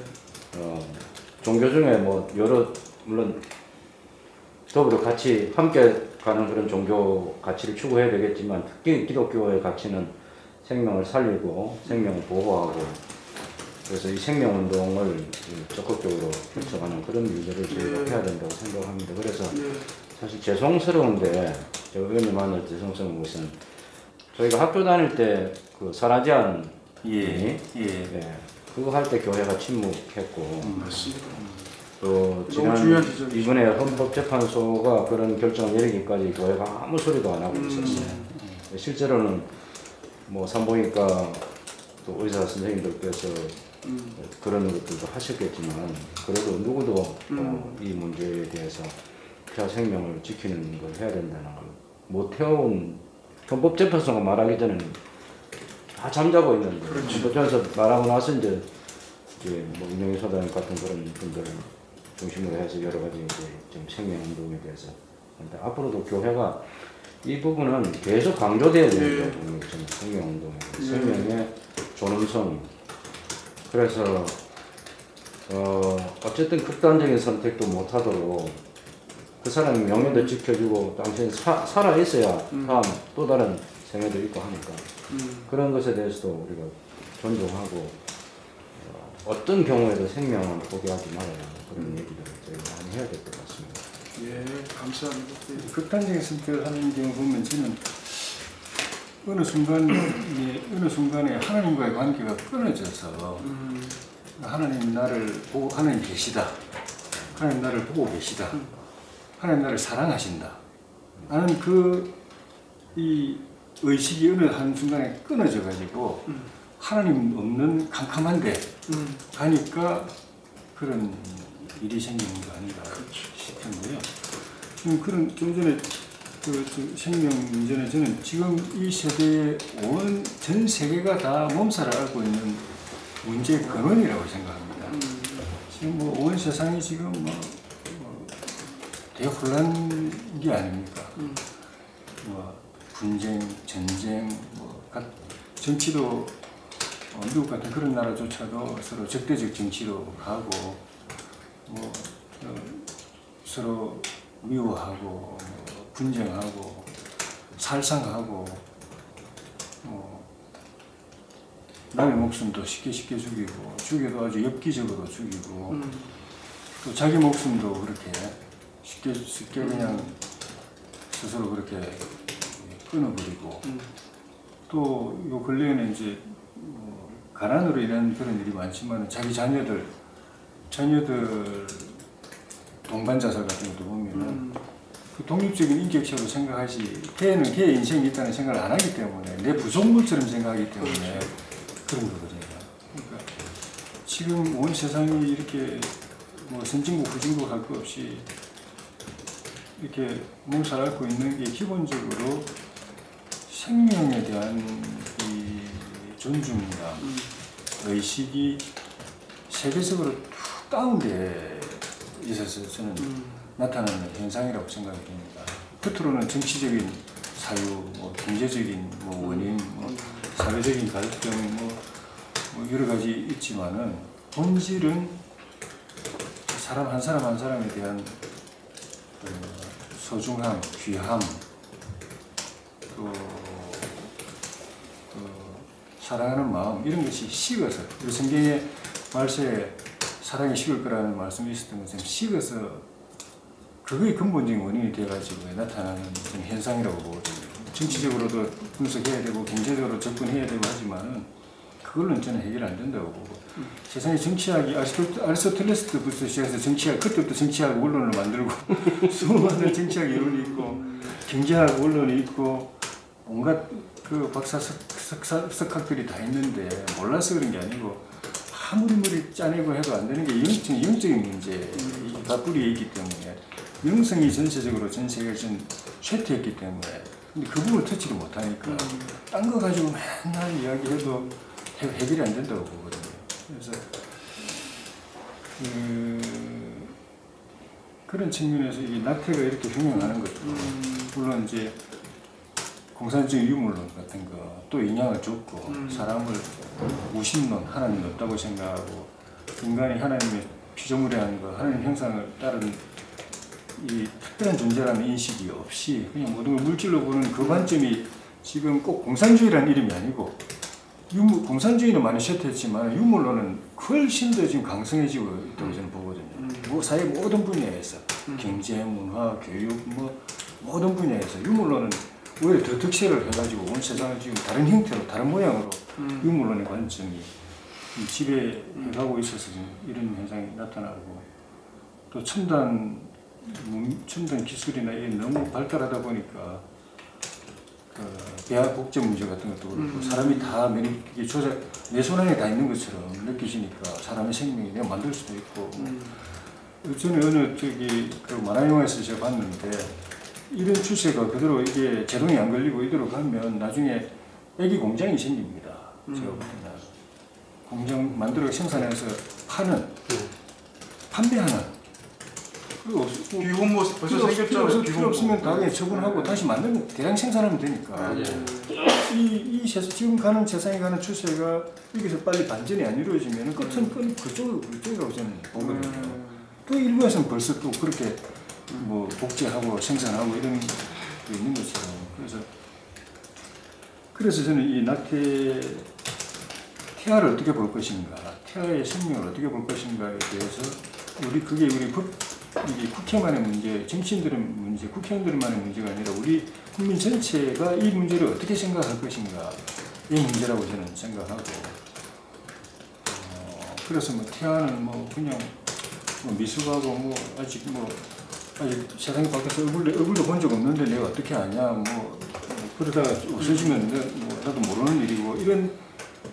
종교 중에 뭐 여러 물론 더불어 같이 함께 가는 그런 종교 가치를 추구해야 되겠지만 특히 기독교의 가치는 생명을 살리고 생명을 보호하고 그래서 이 생명운동을 적극적으로 펼쳐가는 그런 일들을 저희가 해야 된다고 생각합니다. 그래서 사실 죄송스러운데 저 의원님한테 죄송스러운 것은 저희가 학교 다닐 때 그 사라지안 예. 그거 할 때 교회가 침묵했고 맞습니다. 또 너무 중요한 지적이죠. 이번에 헌법재판소가 그런 결정을 내리기까지 교회가 아무 소리도 안 하고 있었어요. 실제로는 뭐 산부인과 또 의사 선생님들께서 그런 것들도 하셨겠지만 그래도 누구도 이 문제에 대해서 피하 생명을 지키는 걸 해야 된다는 걸 못 해온 헌법재판소가 말하기 전에는 다 잠자고 있는데 헌법재판소 말하고 나서 이제 뭐 윤영희 소장님 같은 그런 분들 중심으로 해서 여러 가지 이제 좀 생명 운동에 대해서 근데 앞으로도 교회가 이 부분은 계속 강조돼야 됩니다. 생명 운동에 생명의 존엄성. 그래서 어쨌든 극단적인 선택도 못하도록 그 사람이 명예도 지켜주고 당신 살아 있어야 다음 또 다른 생애도 있고 하니까 그런 것에 대해서도 우리가 존중하고 어떤 경우에도 생명은 포기하지 말아야 그런 얘기들을 저희가 많이 해야 될 것 같습니다. 예, 감사합니다. 극단적인 선택을 하는 경우 보면 저는 어느 순간에 하나님과의 관계가 끊어져서 하나님 나를 보고 하나님 계시다. 하나님 나를 보고 계시다. 하나님 나를 사랑하신다. 나는 이 의식이 어느 한순간에 끊어져 가지고 하나님 없는 캄캄한데 가니까 그런 일이 생기는 거 아닌가 싶은데요. 지금 좀 전에 생명 문제는 저는 지금 이 세대의 전 세계가 다 몸살을 앓고 있는 문제의 근원이라고 생각합니다. 지금 온 세상이 지금 대혼란기 아닙니까? 분쟁, 전쟁, 정치도 미국 같은 그런 나라조차도 서로 적대적 정치로 가고 서로 미워하고 분쟁하고 살상하고 남의 목숨도 쉽게 죽이고 죽여도 아주 엽기적으로 죽이고 또 자기 목숨도 그렇게 쉽게 그냥 스스로 그렇게 끊어버리고 또 요 근래에는 이제 가난으로 인한 그런 일이 많지만 자기 자녀들 동반 자살 같은 것도 보면은 그 독립적인 인격체로 생각하지 걔는 걔의 인생이 있다는 생각을 안 하기 때문에 내 부속물처럼 생각하기 때문에 그런 거거든요. 그러니까 지금 온 세상이 이렇게 선진국 후진국 할 것 없이 이렇게 몸살 앓고 있는 게 기본적으로 생명에 대한 이 존중이나 의식이 세계적으로 툭 다운돼 있어서 저는 나타나는 현상이라고 생각이 됩니다. 겉으로는 정치적인 사유, 경제적인 원인, 사회적인 갈등, 여러 가지 있지만은 본질은 사람 한 사람에 대한 소중함, 귀함, 또 사랑하는 마음 이런 것이 식어서 우리 성경의 말씀에 사랑이 식을 거라는 말씀이 있었던 것처럼 식어서 그거의 근본적인 원인이 되어가지고 나타나는 현상이라고 보거든요. 정치적으로도 분석해야 되고 경제적으로 접근해야 되고 하지만은 그걸로는 저는 해결 안 된다고 보고 세상에 정치학이 아리스토텔레스부터 시작해서 정치학 그때부터 정치학 원론을 만들고 수많은 정치학 이론이 있고 경제학 원론이 있고 온갖 그 박사 석학들이 다 있는데 몰라서 그런 게 아니고 아무리 머리 짜내고 해도 안 되는 게 영적인 문제가 뿌리에 있기 때문에 영성이 전체적으로 전 세계에 전 쇠퇴했기 때문에 근데 그 부분을 터치를 못하니까 딴 거 가지고 맨날 이야기해도 해결이 안 된다고 보거든요. 그래서 그런 측면에서 이 낙태가 이렇게 흉흉하는 것도 물론 이제 공산주의 유물론 같은 거 또 영향을 줬고 사람을 무신론 하나님 없다고 생각하고 인간이 하나님의 피조물이라는 거 하나님 형상을 따른 이 특별한 존재라는 인식이 없이 그냥 모든 걸 물질로 보는 그 관점이 지금 꼭 공산주의라는 이름이 아니고 공산주의는 많이 쇠퇴했지만 유물론은 훨씬 더 지금 강성해지고 있다고 저는 보거든요. 뭐 사회 모든 분야에서 경제, 문화, 교육 뭐 모든 분야에서 유물론은 오히려 더 득세를 해가지고 온 세상을 지금 다른 형태로 다른 모양으로 유물론의 관점이 지배해가고 있어서 이런 현상이 나타나고 또 첨단 기술이나 이게 너무 발달하다 보니까 대학 복제 문제 같은 것도 그렇고 사람이 다 이게 조작 내 손 안에 다 있는 것처럼 느끼시니까 사람의 생명이 내가 만들 수도 있고 저는 어느 그 만화 영화에서 제가 봤는데 이런 추세가 그대로 이게 제동이 안 걸리고 이대로 가면 나중에 애기 공장이 생깁니다. 제가 볼 때는 공장 만들어 생산해서 판매하는 비혼모 벌써 생겼잖아요. 필요 없으면 당연히 처분하고 다시 만들면 대량 생산하면 되니까 이 지금 가는 세상에 가는 추세가 여기서 빨리 반전이 안 이루어지면 끝은 그쪽이라고 저는 보거든요. 또 일부에서는 벌써 또 그렇게 뭐 복제하고 생산하고 이런 게 있는 것처럼 그래서 저는 이 태아를 어떻게 볼 것인가, 태아의 생명을 어떻게 볼 것인가에 대해서 그게 우리 이게 국회만의 문제, 정치인들의 문제, 국회의원들만의 문제가 아니라 우리 국민 전체가 이 문제를 어떻게 생각할 것인가 이 문제라고 저는 생각하고 그래서 뭐 태아는 뭐 그냥 미숙하고 아직 세상에 밖에서 얼굴도 본 적 없는데 내가 어떻게 아냐 그러다가 없어지면 나도 모르는 일이고 이런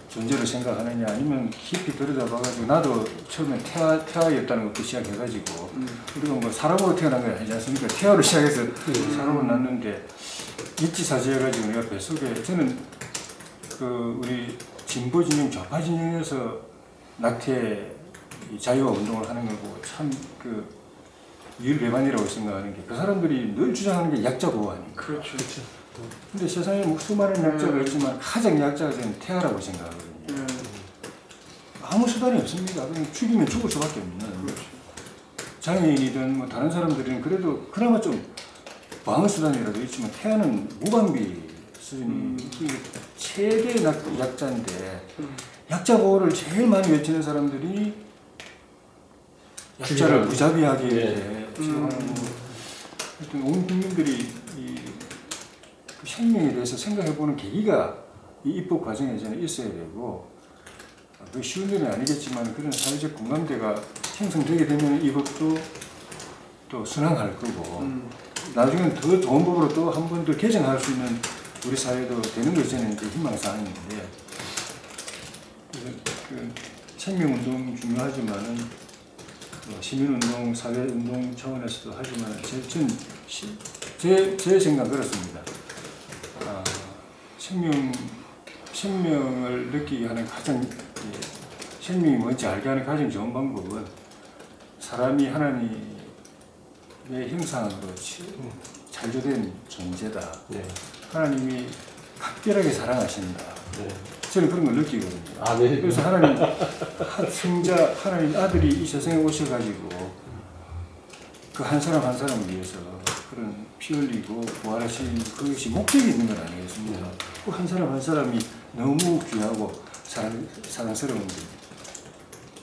존재를 생각하느냐 아니면 깊이 들여다봐가지고 나도 처음에 태아였다는 것도 시작해가지고 우리가 뭐 사람으로 태어난 거 아니지 않습니까? 태아로 시작해서 사람으로 낳는데 입지사지해가지고 내가 뱃속에 저는 우리 진보 진영 좌파 진영에서 낙태 자유화 운동을 하는 걸 보고 참 유일배반이라고 생각하는 게 그 사람들이 늘 주장하는 게 약자 보호 아닙니까? 그렇죠. 근데 세상에 수많은 약자가 있지만 가장 약자가 저는 태아라고 생각하거든요. 아무 수단이 없습니다. 그냥 죽이면 죽을 수밖에 없는. 장애인이든 뭐 다른 사람들은 그래도 그나마 좀 방어 수단이라도 있지만 태아는 무방비 수준이 최대 약자인데 약자 보호를 제일 많이 외치는 사람들이 약자를 무자비하게 하여튼 온 국민들이 생명에 대해서 생각해보는 계기가 이 입법 과정에 저는 있어야 되고 그게 쉬운 일은 아니겠지만 그런 사회적 공감대가 형성되게 되면 이 법도 또 순항할 거고 나중에는 더 좋은 법으로 또 한 번 더 개정할 수 있는 우리 사회도 되는 것이 저는 이제 희망사항인데 생명운동 중요하지만은 시민운동, 사회운동 차원에서도 하지만 제 생각 그렇습니다. 생명을 느끼게 하는 가장 생명이 뭔지 알게 하는 가장 좋은 방법은 사람이 하나님의 형상으로 창조된 존재다. 네. 하나님이 각별하게 사랑하신다. 네. 저는 그런 걸 느끼거든요. 네. 그래서 하나님 아들이 이 세상에 오셔가지고 그 한 사람 한 사람을 위해서 그런 피 흘리고 부활하신 그것이 목적이 있는 건 아니겠습니까? 그 한 사람 한 사람이 너무 귀하고 사랑스러운데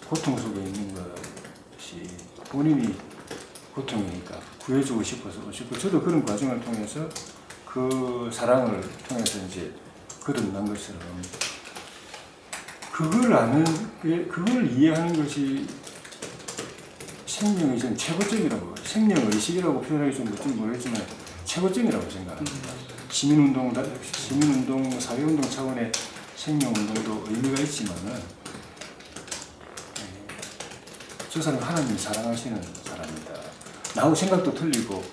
고통 속에 있는 것이 본인이 고통이니까 구해주고 싶어서 오셨고 저도 그런 과정을 통해서 그 사랑을 통해서 이제 거듭난 것처럼 그걸 이해하는 것이 생명의 전 최고점이라고 생명의식이라고 표현하기 좀 모르겠지만 최고점이라고 생각합니다. 시민운동, 사회운동 차원의 생명운동도 의미가 있지만은 저 사람은 하나님이 사랑하시는 사람이다. 나하고 생각도 틀리고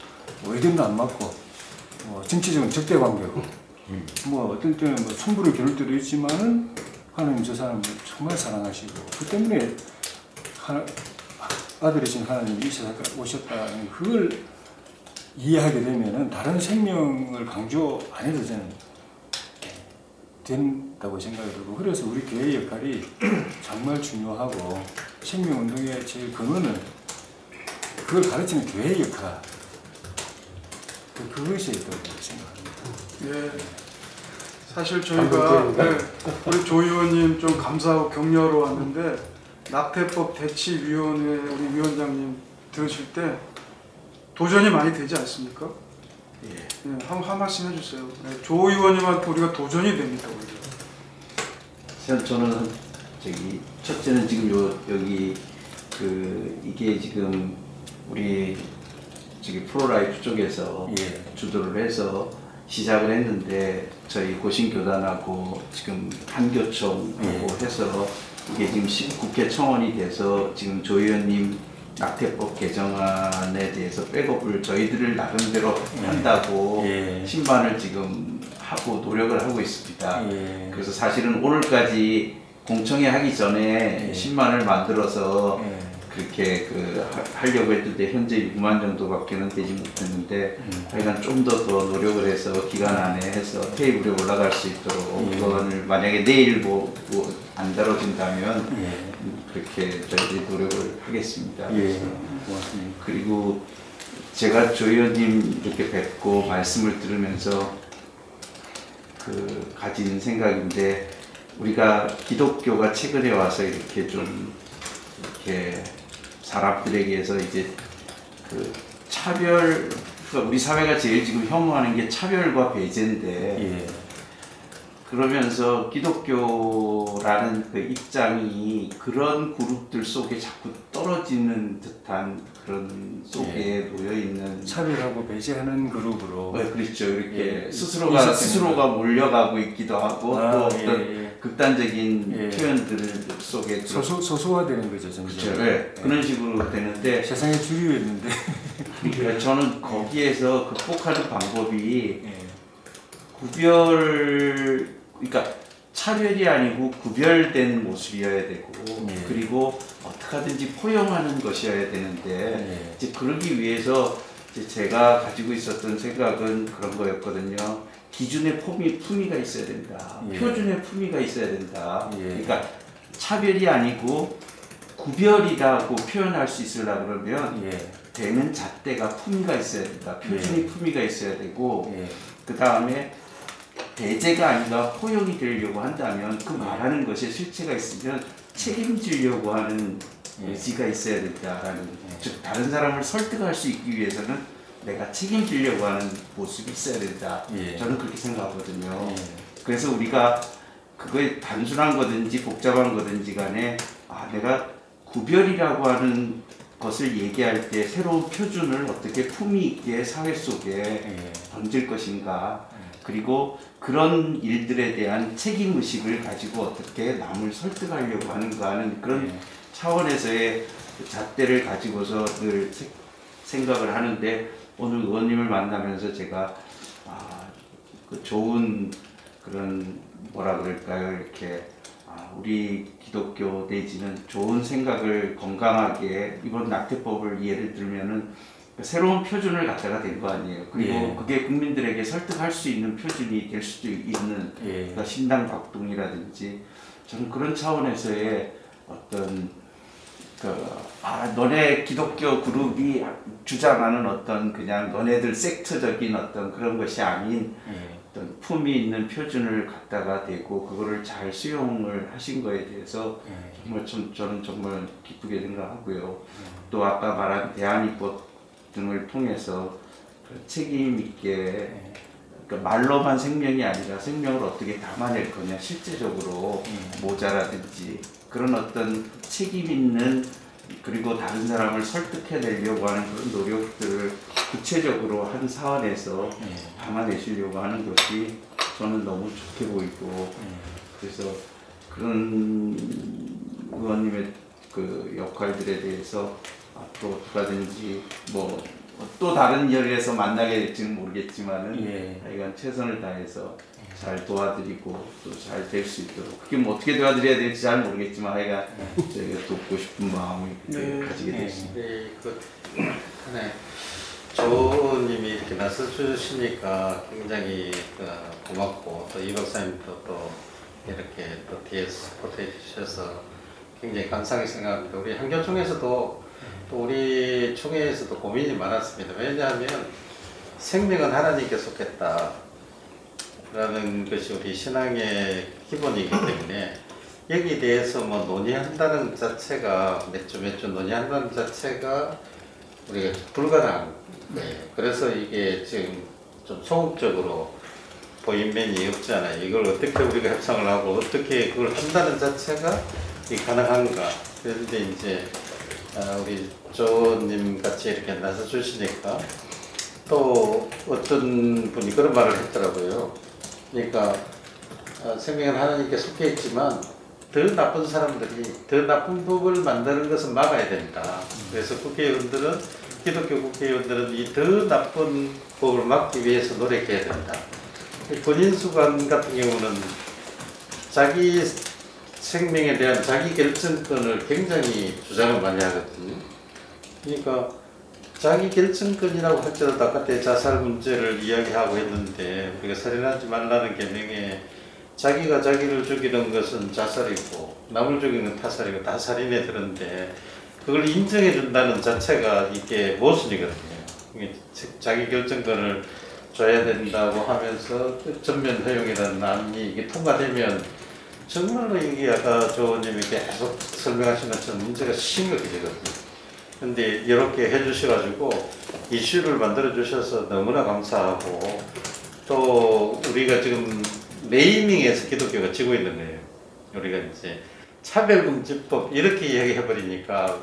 의견도 안 맞고 정치적인 적대관계고 어떤 때는 승부를 겨룰 때도 있지만은 하나님 저 사람을 정말 사랑하시고 그 때문에 아들이신 하나님이 이 세상에 오셨다는 그걸 이해하게 되면은 다른 생명을 강조 안 해도 저는 된다고 생각이 들고 그래서 우리 교회의 역할이 정말 중요하고 생명운동의 제일 근원은 그걸 가르치는 교회의 역할 그것이 있다고 생각합니다. 네. 사실 저희가 우리 조 의원님 좀 감사하고 격려하러 왔는데 낙태법 대치위원회 우리 위원장님 들으실 때 도전이 많이 되지 않습니까? 예. 한 말씀 해주세요. 네, 조 의원님한테 우리가 도전이 됩니다. 저는 저기 첫째는 지금 여기 이게 지금 우리 저기 프로라이프 쪽에서 주도를 해서 시작을 했는데 저희 고신교단하고 지금 한교총하고 해서 이게 지금 국회 청원이 돼서 지금 조 의원님 낙태법 개정안에 대해서 백업을 저희들을 나름대로 한다고 신반을 지금 하고 노력을 하고 있습니다. 그래서 사실은 오늘까지 공청회 하기 전에 신반을 만들어서 그렇게 하려고 했는데 현재 6만 정도밖에는 되지 못했는데 하여간 좀 더 노력을 해서 기간 안에 해서 테이블에 올라갈 수 있도록 그거를 만약에 내일 안 다뤄진다면 그렇게 저희들이 노력을 하겠습니다. 고맙습니다. 그리고 제가 조 의원님 이렇게 뵙고 말씀을 들으면서 가진 생각인데 우리가 기독교가 최근에 와서 이렇게 좀 이렇게 사람들에게서 이제 차별, 그러니까 우리 사회가 제일 지금 혐오하는 게 차별과 배제인데 그러면서 기독교라는 그 입장이 그런 그룹들 속에 자꾸 떨어지는 듯한 그런 속에 놓여 있는 차별하고 배제하는 그룹으로. 그렇죠. 이렇게 스스로가 몰려가고 있기도 하고 또 어떤 극단적인 표현들 속에 소소화되는 거죠, 점점. 그렇죠. 그런 식으로 되는데 세상에 주류였는데. 그러니까 저는 거기에서 극복하는 방법이 그러니까 차별이 아니고 구별된 모습이어야 되고 그리고 어떻게 하든지 포용하는 것이어야 되는데 이제 그러기 위해서 이제 제가 가지고 있었던 생각은 그런 거였거든요. 기준의 품위가 있어야 된다. 표준의 품위가 있어야 된다. 그러니까 차별이 아니고 구별이라고 표현할 수 있으려고 그러면 되는 잣대가 품위가 있어야 된다. 표준이 품위가 있어야 되고 그 다음에 배제가 아니라 포용이 되려고 한다면 그 말하는 것에 실체가 있으면 책임지려고 하는 의지가 있어야 된다라는 즉 다른 사람을 설득할 수 있기 위해서는 내가 책임지려고 하는 모습이 있어야 된다. 저는 그렇게 생각하거든요. 그래서 우리가 그거에 단순한 거든지 복잡한 거든지 간에 내가 구별이라고 하는 것을 얘기할 때 새로운 표준을 어떻게 품위 있게 사회 속에 던질 것인가 그리고 그런 일들에 대한 책임의식을 가지고 어떻게 남을 설득하려고 하는가 하는 그런 차원에서의 잣대를 가지고서 늘 생각을 하는데 오늘 의원님을 만나면서 제가 좋은 그런 뭐라 그럴까요 이렇게 우리 기독교 내지는 좋은 생각을 건강하게 이번 낙태법을 예를 들면은 새로운 표준을 갖다가 된 거 아니에요. 그리고 그게 국민들에게 설득할 수 있는 표준이 될 수도 있는 그러니까 신당 박동이라든지 저는 그런 차원에서의 어떤 너네 기독교 그룹이 주장하는 어떤 그냥 너네들 섹트적인 어떤 그런 것이 아닌 어떤 품위 있는 표준을 갖다가 대고 그거를 잘 수용을 하신 거에 대해서 정말 저는 정말 기쁘게 생각하고요. 또 아까 말한 대한입법 등을 통해서 책임 있게 그러니까 말로만 생명이 아니라 생명을 어떻게 담아낼 거냐 실제적으로 모자라든지 그런 어떤 책임 있는 그리고 다른 사람을 설득해내려고 하는 그런 노력들을 구체적으로 한 사안에서 담아내시려고 하는 것이 저는 너무 좋게 보이고 그래서 그런 의원님의 그 역할들에 대해서 앞으로 어떻게든지 뭐 또 다른 열에서 만나게 될지는 모르겠지만은 하여간 최선을 다해서 잘 도와드리고 또 잘 될 수 있도록 그게 뭐 어떻게 도와드려야 될지 잘 모르겠지만 하여간 저희가 돕고 싶은 마음을 가지게 됐습니다. 조님이 이렇게 말씀 주시니까 굉장히 고맙고 또 이 박사님도 또 이렇게 또 뒤에서 서포트해 주셔서 굉장히 감사하게 생각합니다. 우리 한교총에서도 또 우리 총회에서도 고민이 많았습니다. 왜냐하면 생명은 하나님께 속했다. 신앙이라는 것이 우리 신앙의 기본이기 때문에 여기에 대해서 뭐 논의한다는 것 자체가 몇 주 논의한다는 것 자체가 우리가 불가능한 거예요. 그래서 이게 지금 좀 소극적으로 보인 면이 없잖아요. 이걸 어떻게 우리가 협상을 하고 어떻게 그걸 한다는 자체가 이 가능한가. 그런데 이제 우리 조님 같이 이렇게 나서 주시니까 또 어떤 분이 그런 말을 했더라고요. 그러니까 생명은 하나님께 속해 있지만 더 나쁜 사람들이 더 나쁜 법을 만드는 것은 막아야 된다. 그래서 국회의원들은 기독교 국회의원들은 이 더 나쁜 법을 막기 위해서 노력해야 된다. 권인수관 같은 경우는 자기 생명에 대한 자기 결정권을 굉장히 주장을 많이 하거든요. 그러니까 자기 결정권이라고 할지라도 아까 때 자살 문제를 이야기하고 했는데 우리가 살인하지 말라는 계명에 자기가 자기를 죽이는 것은 자살이고 남을 죽이는 건 타살이고 다 살인에 드는데 그걸 인정해 준다는 자체가 이게 모순이거든요. 자기 결정권을 줘야 된다고 하면서 전면 허용이라는 안이 이게 통과되면 정말로 이게 아까 조원님이 계속 설명하신 것처럼 문제가 심각해지거든요. 근데 이렇게 해주셔가지고 이슈를 만들어 주셔서 너무나 감사하고 또 우리가 지금 네이밍에서 기독교가 지고 있는 거예요. 우리가 이제 차별금지법 이렇게 이야기해버리니까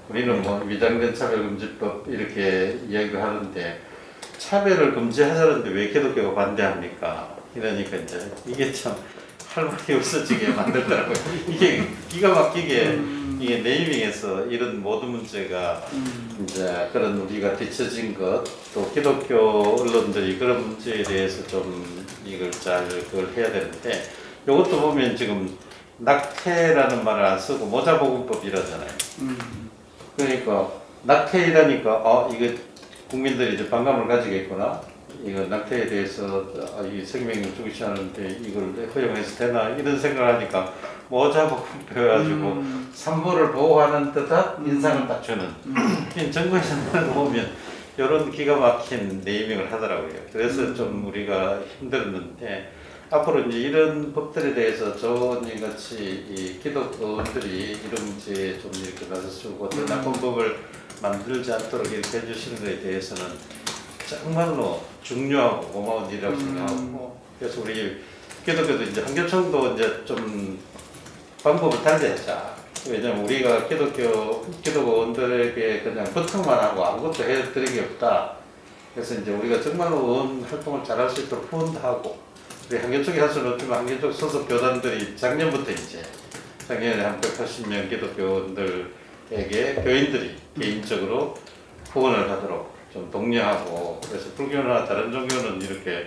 우리는 뭐 위장된 차별금지법 이렇게 이야기를 하는데 차별을 금지하자는데 왜 기독교가 반대합니까? 이러니까 이제 이게 참 할 말이 없어지게 만들더라고요. 이게 기가 막히게 이게 네이밍에서 이런 모든 문제가 이제 그런 우리가 뒤처진 것 또 기독교 언론들이 그런 문제에 대해서 좀 이걸 잘 그걸 해야 되는데 이것도 보면 지금 낙태라는 말을 안 쓰고 모자보건법이라잖아요. 그러니까 낙태이라니까 이거 국민들이 이제 반감을 가지겠구나. 이거 낙태에 대해서 이 생명을 죽이지 않는데 이걸 허용해서 되나 이런 생각을 하니까 모자보건 펴가지고 산모를 보호하는 듯한 인상을 딱 주는 정부에서 보면 이런 기가 막힌 네이밍을 하더라고요. 그래서 좀 우리가 힘들었는데 앞으로 이제 이런 법들에 대해서 저님 같이 이 기독교인들이 이런 문제에 좀 이렇게 나서주고 더 나쁜 법을 만들지 않도록 이렇게 해주시는 것에 대해서는 정말로 중요하고 고마운 일이라고 생각하고 그래서 우리 기독교도 이제 한교총도 이제 좀 방법을 달리하자. 왜냐면 우리가 기독교원들에게 그냥 부탁만 하고 아무것도 해드린 게 없다. 그래서 이제 우리가 정말로 의원 활동을 잘할 수 있도록 후원도 하고 우리 한교총이 할 수는 없지만 한교총 소속 교단들이 작년부터 이제 작년에 한 180명 기독교원들에게 교인들이 개인적으로 후원을 하도록 좀 독려하고 그래서 불교나 다른 종교는 이렇게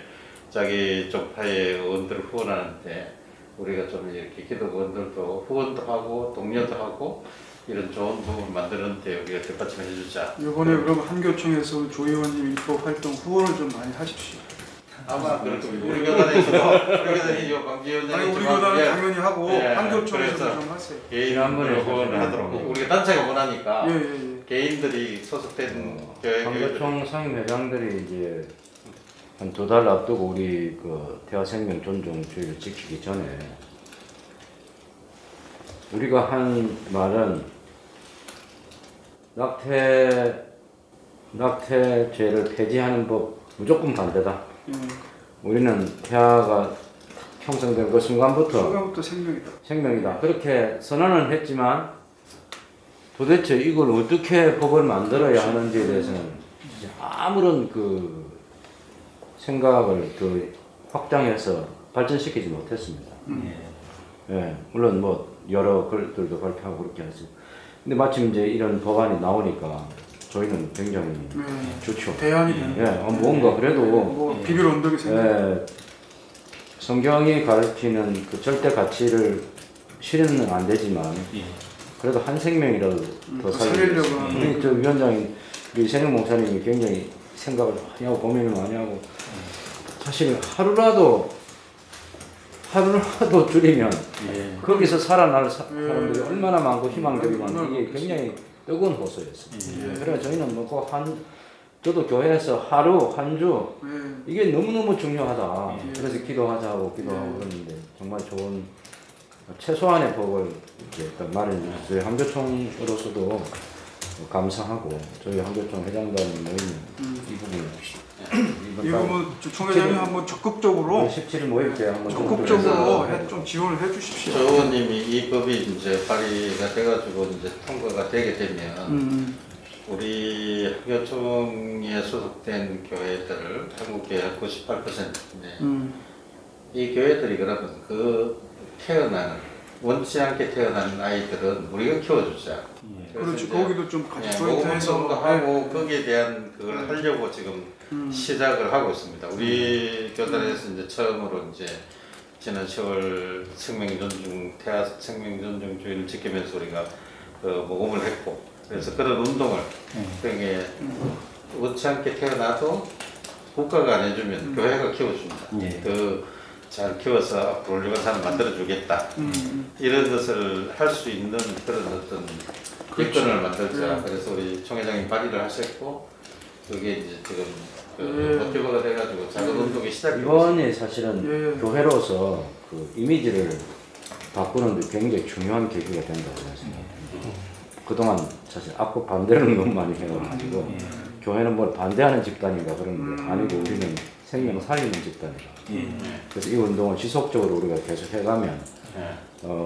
자기 쪽파의 의원들을 후원하는데 우리가 좀 이렇게 기독원들도 후원도 하고 독려도 하고 이런 좋은 부분을 만드는데 우리가 뒷받침해 주자. 이번에 그럼 한교총에서 조 의원님 입법 활동 후원을 좀 많이 하십시오. 아마 그럴 겁니다. 우리 교단에서도 우리 교단이 광기위원장이 아니 우리 교단은 당연히 하고 한교총에서 그래서 좀 하세요. 개인으로 후원을 하도록 우리가 단체가 원하니까 예. 개인들이 소속된 한교총 상임회장들이 이제 한 2달 앞두고 우리 그 태아생명 존중주의를 지키기 전에 우리가 한 말은 낙태죄를 폐지하는 법 무조건 반대다. 우리는 태아가 형성된 그 순간부터 생명이다. 그렇게 선언을 했지만 도대체 이걸 어떻게 법을 만들어야 하는지에 대해서는 아무런 그 생각을 더 확장해서 발전시키지 못했습니다. 예, 물론 뭐 여러 글들도 발표하고 그렇게 하죠. 근데 마침 이제 이런 법안이 나오니까 저희는 굉장히 좋죠. 대안이 되는. 예, 뭔가 그래도 뭐 비밀 언덕이 생겨. 성경이 가르치는 그 절대 가치를 실현은 안 되지만 그래도 한 생명이라도 더 살리려고. 우리 저 위원장이 우리 생명 목사님이 굉장히 생각을 많이 하고 고민을 많이 하고 사실 하루라도 줄이면 거기서 살아날 사람들이 얼마나 많고 희망적이고 이게 굉장히 뜨거운 호소였어요. 그래서 저희는 뭐 저도 교회에서 하루 한 주 예. 이게 너무너무 중요하다. 예. 그래서 기도하자고 기도하고 그러는데 정말 좋은 최소한의 법을 이렇게 딱 말은 저희 한교총으로서도 감사하고 저희 한교총 회장단이 모이는 이 부분 이거 뭐 총회장님 한번 적극적으로 17일 모일 때 한번 적극적으로 좀 지원을 해주십시오. 조 의원님이 이 법이 이제 발의가 돼가지고 이제 통과가 되게 되면 우리 한교총에 소속된 교회들을 한국교회 98%인데 이 교회들이 그러면 그 태어나는 원치 않게 태어나는 아이들은 우리가 키워주자. 그렇죠. 거기도 좀 같이 모금도 조인트해서 하고 거기에 대한 그걸 하려고 지금 시작을 하고 있습니다. 우리 교단에서 이제 처음으로 이제 지난 10월 태아 생명존중 주의를 지키면서 우리가 그 모금을 했고 그래서 그런 운동을 그게 원치 않게 태어나도 국가가 안 해주면 교회가 키워줍니다. 그 잘 키워서 앞으로 훌륭한 사람 만들어주겠다. 이런 것을 할 수 있는 그런 어떤 일권을 만들자. 그래서 우리 총회장님 발의를 하셨고 그게 이제 지금 모티브가 돼가지고 작은 운동이 시작되고 이번에 사실은 교회로서 그 이미지를 바꾸는 데 굉장히 중요한 계기가 된다고 생각합니다. 그동안 사실 앞으로 반대를 너무 많이 해가지고 교회는 뭘 반대하는 집단인가 그런 게 아니고 우리는 생명 살리는 집단이다. 그래서 이 운동을 지속적으로 우리가 계속 해가면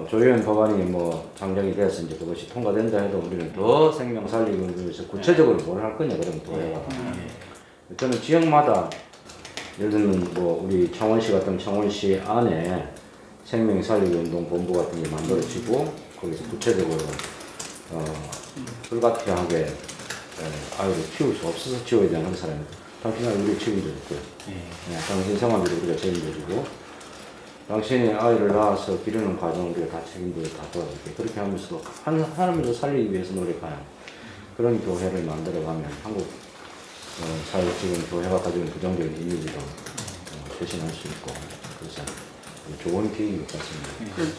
조의원 법안이 뭐 장정이 돼서 이제 그것이 통과된다 해도 우리는 더 생명 살리기 위해서 구체적으로 뭘 할 거냐 그러면 교회가 저는 지역마다 예를 들면 뭐 우리 창원시 같은 창원시 안에 생명 살리기 운동 본부 같은 게 만들어지고 거기서 구체적으로 불가피하게 아이를 키울 수 없어서 키워야 되는 사람입니다. 당신은 우리 책임져줬고요. 당신 생활비도 우리가 책임져주고 당신이 아이를 낳아서 기르는 과정을 우리가 다 책임져서 다 도와줄게. 그렇게 하면서 한 사람을 살리기 위해서 노력하는 그런 교회를 만들어가면 한국 사회 지금 교회가 가지고 있는 부정적인 이미지도 쇄신할 수 있고 그래서 좋은 계기인 것 같습니다.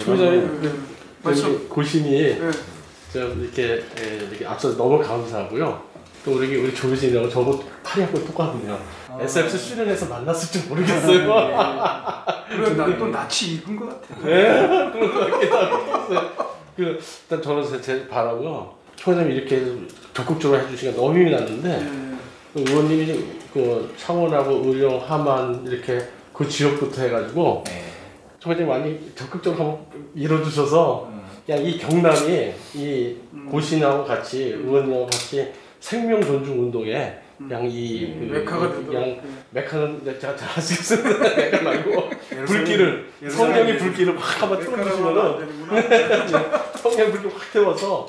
총회장님 고심이 좀 이렇게 앞서 너무 감사하고요. 또 우리 조유진이라고 저도 팔이하고 똑같거든요. SFC 수련해서 만났을지 모르겠어요. 그래 나또 낯이 익은 것 같아. 네, 그런 것 같기도 하고. 일단 저는 제 바라고요. 총회장님 이렇게 적극적으로 해주시니까 너무 힘이 났는데 의원님이 그 창원하고 의령, 함안 이렇게 그 지역부터 해가지고 총회장님 많이 적극적으로 한번 밀어주셔서 그냥 이 경남이 이 고신하고 같이 의원님하고 같이 생명 존중 운동에 그냥 메카가 그냥 메카는 제가 잘 아시겠습니다. 메카 말고 불길을 성령의 불길을 확 한번 틀어주시면은 성령의 불길 확 태워서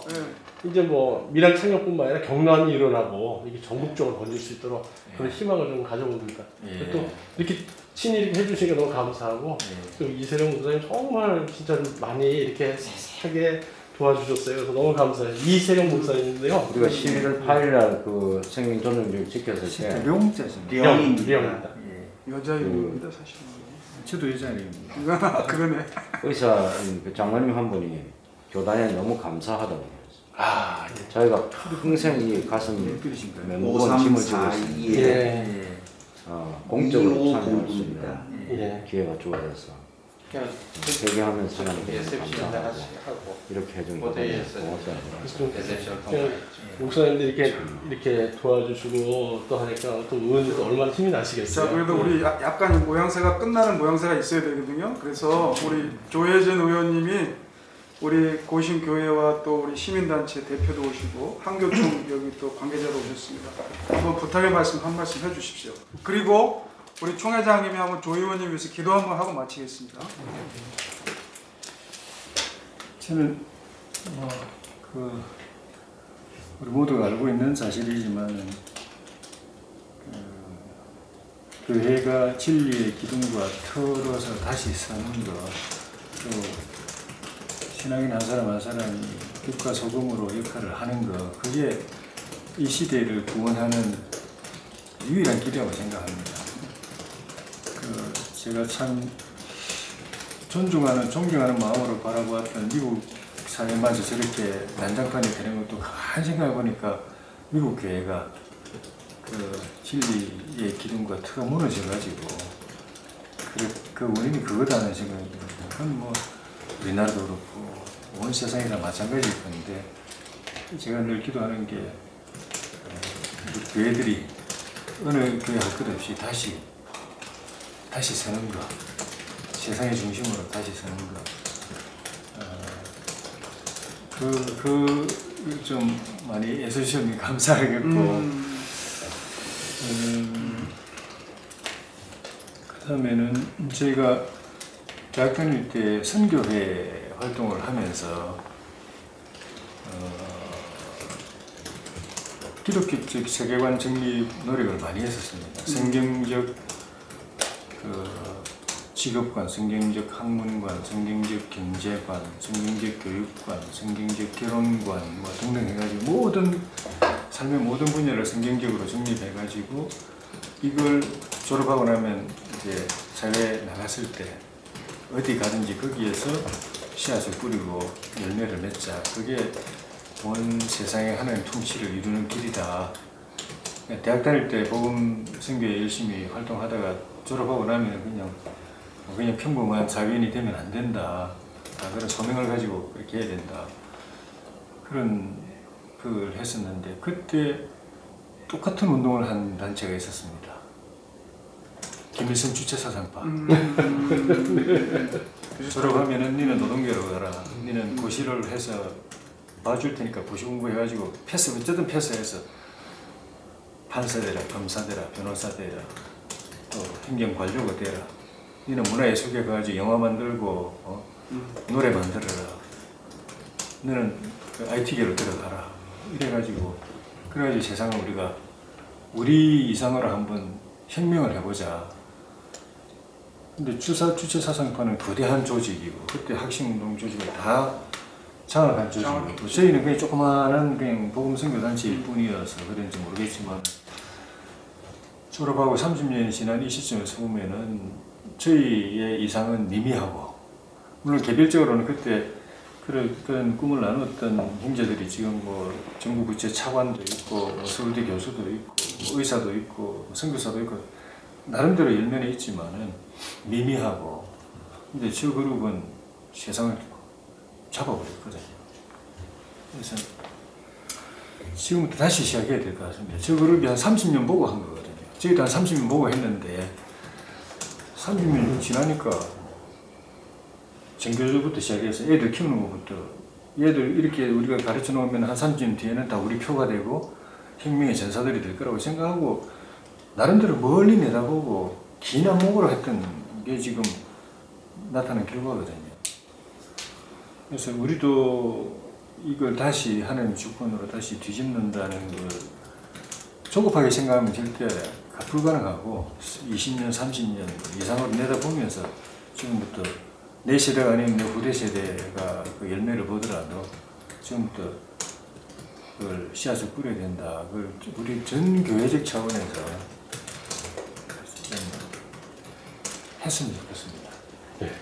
이제 뭐 미랑 창녕뿐만 아니라 경남이 일어나고 이게 전국적으로 번질 수 있도록 그런 희망을 좀 가져봅니다. 또 이렇게 친일이 해주시니까 너무 감사하고 또 이세령 목사님 정말 진짜 많이 이렇게 세세하게 도와주셨어요. 그래서 너무 감사해요. 이세령 목사님인데요. 우리가 11월 8일날 그 생명 존중주의 지켰을 때 령입니다. 여자 이름입니다 사실은. 저도 여자 이름입니다. 그러네. 의사 그 장로님 한 분이 교단에 너무 감사하다고 그랬어요. 저희가 평생 이 가슴 무거운 짐을 지고 있습니다. 공적으로 참여할 수 있는 기회가 주어져서 대기하면서 하나님께 감사하고 이렇게 해준 거 너무 고맙습니다. 목사님들 이렇게 도와주시고 또 하니까 또 의원님도 얼마나 힘이 나시겠어요. 자 그래도 우리 약간 모양새가 끝나는 모양새가 있어야 되거든요. 그래서 우리 조혜진 의원님이 우리 고신교회와 또 우리 시민단체 대표도 오시고 한교총 여기 또 관계자로 오셨습니다. 한번 부탁의 말씀 한 말씀 해주십시오. 그리고 우리 총회장님이 한번 조 의원님 위해서 기도 한번 하고 마치겠습니다. 저는 우리 모두가 알고 있는 사실이지만 교회가 진리의 기둥과 틀어서 다시 서는 것, 또 신앙인 한 사람 한 사람이 빛과 소금으로 역할을 하는 것, 그게 이 시대를 구원하는 유일한 길이라고 생각합니다. 제가 참 존경하는 마음으로 바라보았던 미국 사회마저 저렇게 난장판이 되는 것도 가만히 생각해 보니까 미국 교회가 그 진리의 기둥과 터가 무너져가지고 그 원인이 그거다는 생각이 듭니다. 그건 뭐 우리나라도 그렇고 온 세상이 다 마찬가지일 건데 제가 늘 기도하는 게 우리 교회들이 어느 교회 할 것 없이 다시 서는 것, 세상의 중심으로 다시 서는 것. 좀 많이 해주시면 감사하겠고, 그 다음에는 저희가 대학 다닐 때 선교회 활동을 하면서 기독교적 세계관 정립 노력을 많이 했었습니다. 성경적 직업관, 성경적 학문관, 성경적 경제관, 성경적 교육관, 성경적 결혼관 뭐 등등 해가지고 삶의 모든 분야를 성경적으로 정립해가지고 이걸 졸업하고 나면 이제 사회에 나갔을 때 어디 가든지 거기에서 씨앗을 뿌리고 열매를 맺자. 그게 온 세상에 하나님 통치를 이루는 길이다. 대학 다닐 때 복음 선교에 열심히 활동하다가 졸업하고 나면 그냥 평범한 사회인이 되면 안 된다. 그런 소명을 가지고 그렇게 해야 된다. 그런 걸 했었는데 그때 똑같은 운동을 한 단체가 있었습니다. 김일성 주체사상파. 졸업하면은 니는 노동계로 가라. 니는 고시를 해서 봐줄 테니까 고시 공부해가지고 어쨌든 패스해서 판사 되라, 검사 되라, 변호사 되라, 또 행정관료가 되라. 니는 문화예술계 가가지고 영화 만들고 노래 만들어라. 너는 IT계로 들어가라. 그래가지고 세상을 우리가 우리 이상으로 한번 혁명을 해보자. 근데 주체사상파는 거대한 조직이고 그때 학생운동 조직을 다 장악한 조직이고 저희는 그냥 조그마한 그냥 복음선교단체일 뿐이어서 그런지 모르겠지만 졸업하고 30년이 지난 이 시점에서 보면은 저희의 이상은 미미하고 물론 개별적으로는 그때 그런 꿈을 나눴던 형제들이 지금 뭐 정부 부처 차관도 있고 뭐 서울대 교수도 있고 뭐 의사도 있고 선교사도 있고 나름대로 열면에 있지만은 미미하고 근데 저 그룹은 세상을 잡아버렸거든요. 그래서 지금부터 다시 시작해야 될 것 같습니다. 저 그룹이 한 30년 보고 한 거거든요. 저희도 한 30년 보고 했는데 30년 지나니까 전교조부터 시작해서 애들 키우는 것부터 얘들 이렇게 우리가 가르쳐 놓으면 한 30년 뒤에는 다 우리 표가 되고 혁명의 전사들이 될 거라고 생각하고 나름대로 멀리 내다보고 긴 안목으로 했던 게 지금 나타난 결과거든요. 그래서 우리도 이걸 다시 하나님 주권으로 다시 뒤집는다는 걸 조급하게 생각하면 절대 불가능하고 20년, 30년 이상으로 내다보면서 지금부터 내 세대가 아니면 내 후대 세대가 그 열매를 보더라도 지금부터 그걸 씨앗을 뿌려야 된다. 그걸 우리 전 교회적 차원에서 좀 했으면 좋겠습니다. 네.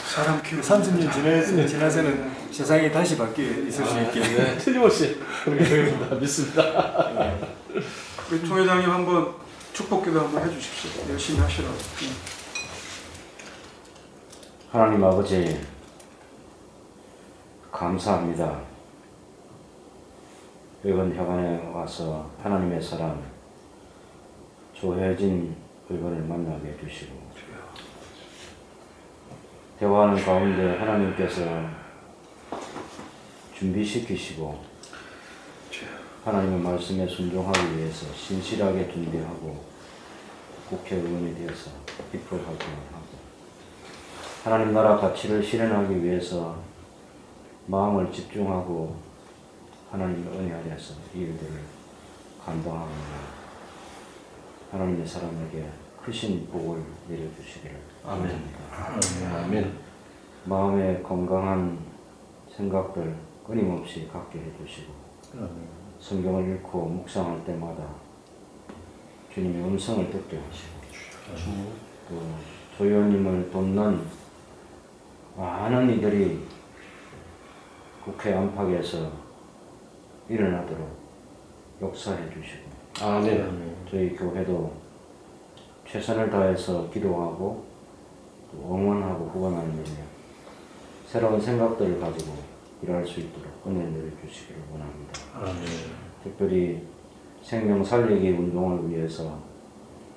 사람 키우는 30년 지나서는 세상이 다시 바뀌어 있을 수 있게. 네, 틀림없이 그렇게 믿습니다. 우리 총회장님 한번 축복기도 한번 해주십시오. 열심히 하시라고. 하나님 아버지 감사합니다. 이번 협안에 와서 하나님의 사람 조혜진 의원을 만나게 해주시고 대화하는 가운데 하나님께서 준비시키시고 하나님의 말씀에 순종하기 위해서 신실하게 준비하고 국회의원이 되어서 입법 활동을 하고 하나님 나라 가치를 실현하기 위해서 마음을 집중하고 하나님의 은혜 아래서 이 일들을 감당하고 하나님의 사람에게 크신 복을 내려주시기를 바랍니다. 아멘. 마음에 건강한 생각들 끊임없이 갖게 해주시고 성경을 읽고 묵상할 때마다 주님의 음성을 듣게 하시고 또 조의원님을 돕는 많은 이들이 국회 안팎에서 일어나도록 역사해 주시고 아멘. 저희 교회도 최선을 다해서 기도하고 또 응원하고 후원하는 일에 새로운 생각들을 가지고 일할 수 있도록 은혜 내려주시기를 원합니다. 아멘. 특별히 생명 살리기 운동을 위해서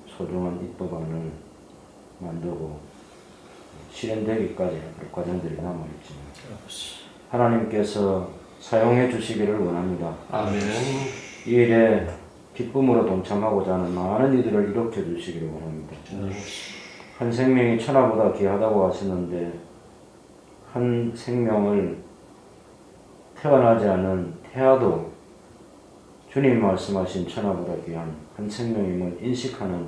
소중한 입법안을 만들고 실현되기까지 할 과정들이 남아있지만 하나님께서 사용해 주시기를 원합니다. 아멘. 이 일에 기쁨으로 동참하고자 하는 많은 이들을 일으켜 주시기를 원합니다. 한 생명이 천하보다 귀하다고 하시는데 한 생명을 태어나지 않은 태아도 주님 말씀하신 천하보다 귀한 한 생명임을 인식하는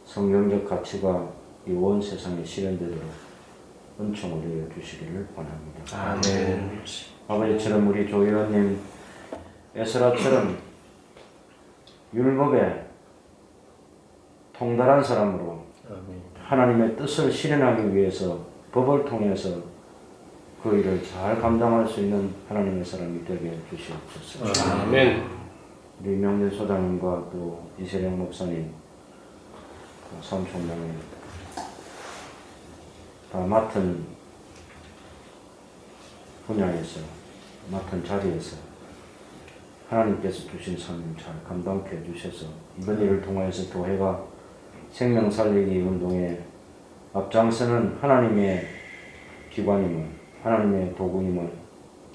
성경적 가치가 이 온 세상에 실현되도록 은총을 내려주시기를 원합니다. 아멘. 아버지처럼 우리 조 의원님 에스라처럼 율법에 통달한 사람으로 하나님의 뜻을 실현하기 위해서 법을 통해서 그 일을 잘 감당할 수 있는 하나님의 사람이 되게 해주시옵소서. 아멘. 우리 명진 소장님과 또 이세령 목사님, 삼총장님 다 맡은 분야에서 맡은 자리에서 하나님께서 주신 삶을 잘 감당케 해주셔서 이번 일을 통하여서 교회가 생명 살리기 운동에 앞장서는 하나님의 기관임을, 하나님의 도구임을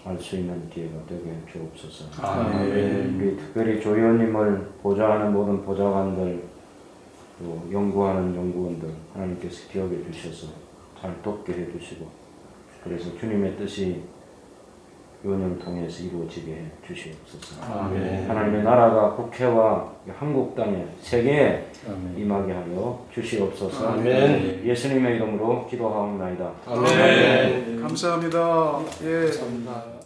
알 수 있는 기회가 되게 주옵소서. 아멘. 우리 특별히 조 의원님을 보좌하는 모든 보좌관들, 또 연구하는 연구원들 하나님께서 기억해 주셔서 잘 돕게 해주시고, 그래서 주님의 뜻이 의원님을 통해서 이루어지게 해 주시옵소서. 아멘. 하나님의 나라가 국회와 한국 땅에 세계에 임하게 하여 주시옵소서. 아멘. 예수님의 이름으로 기도하옵나이다. 아멘. 감사합니다. 예. 감사합니다.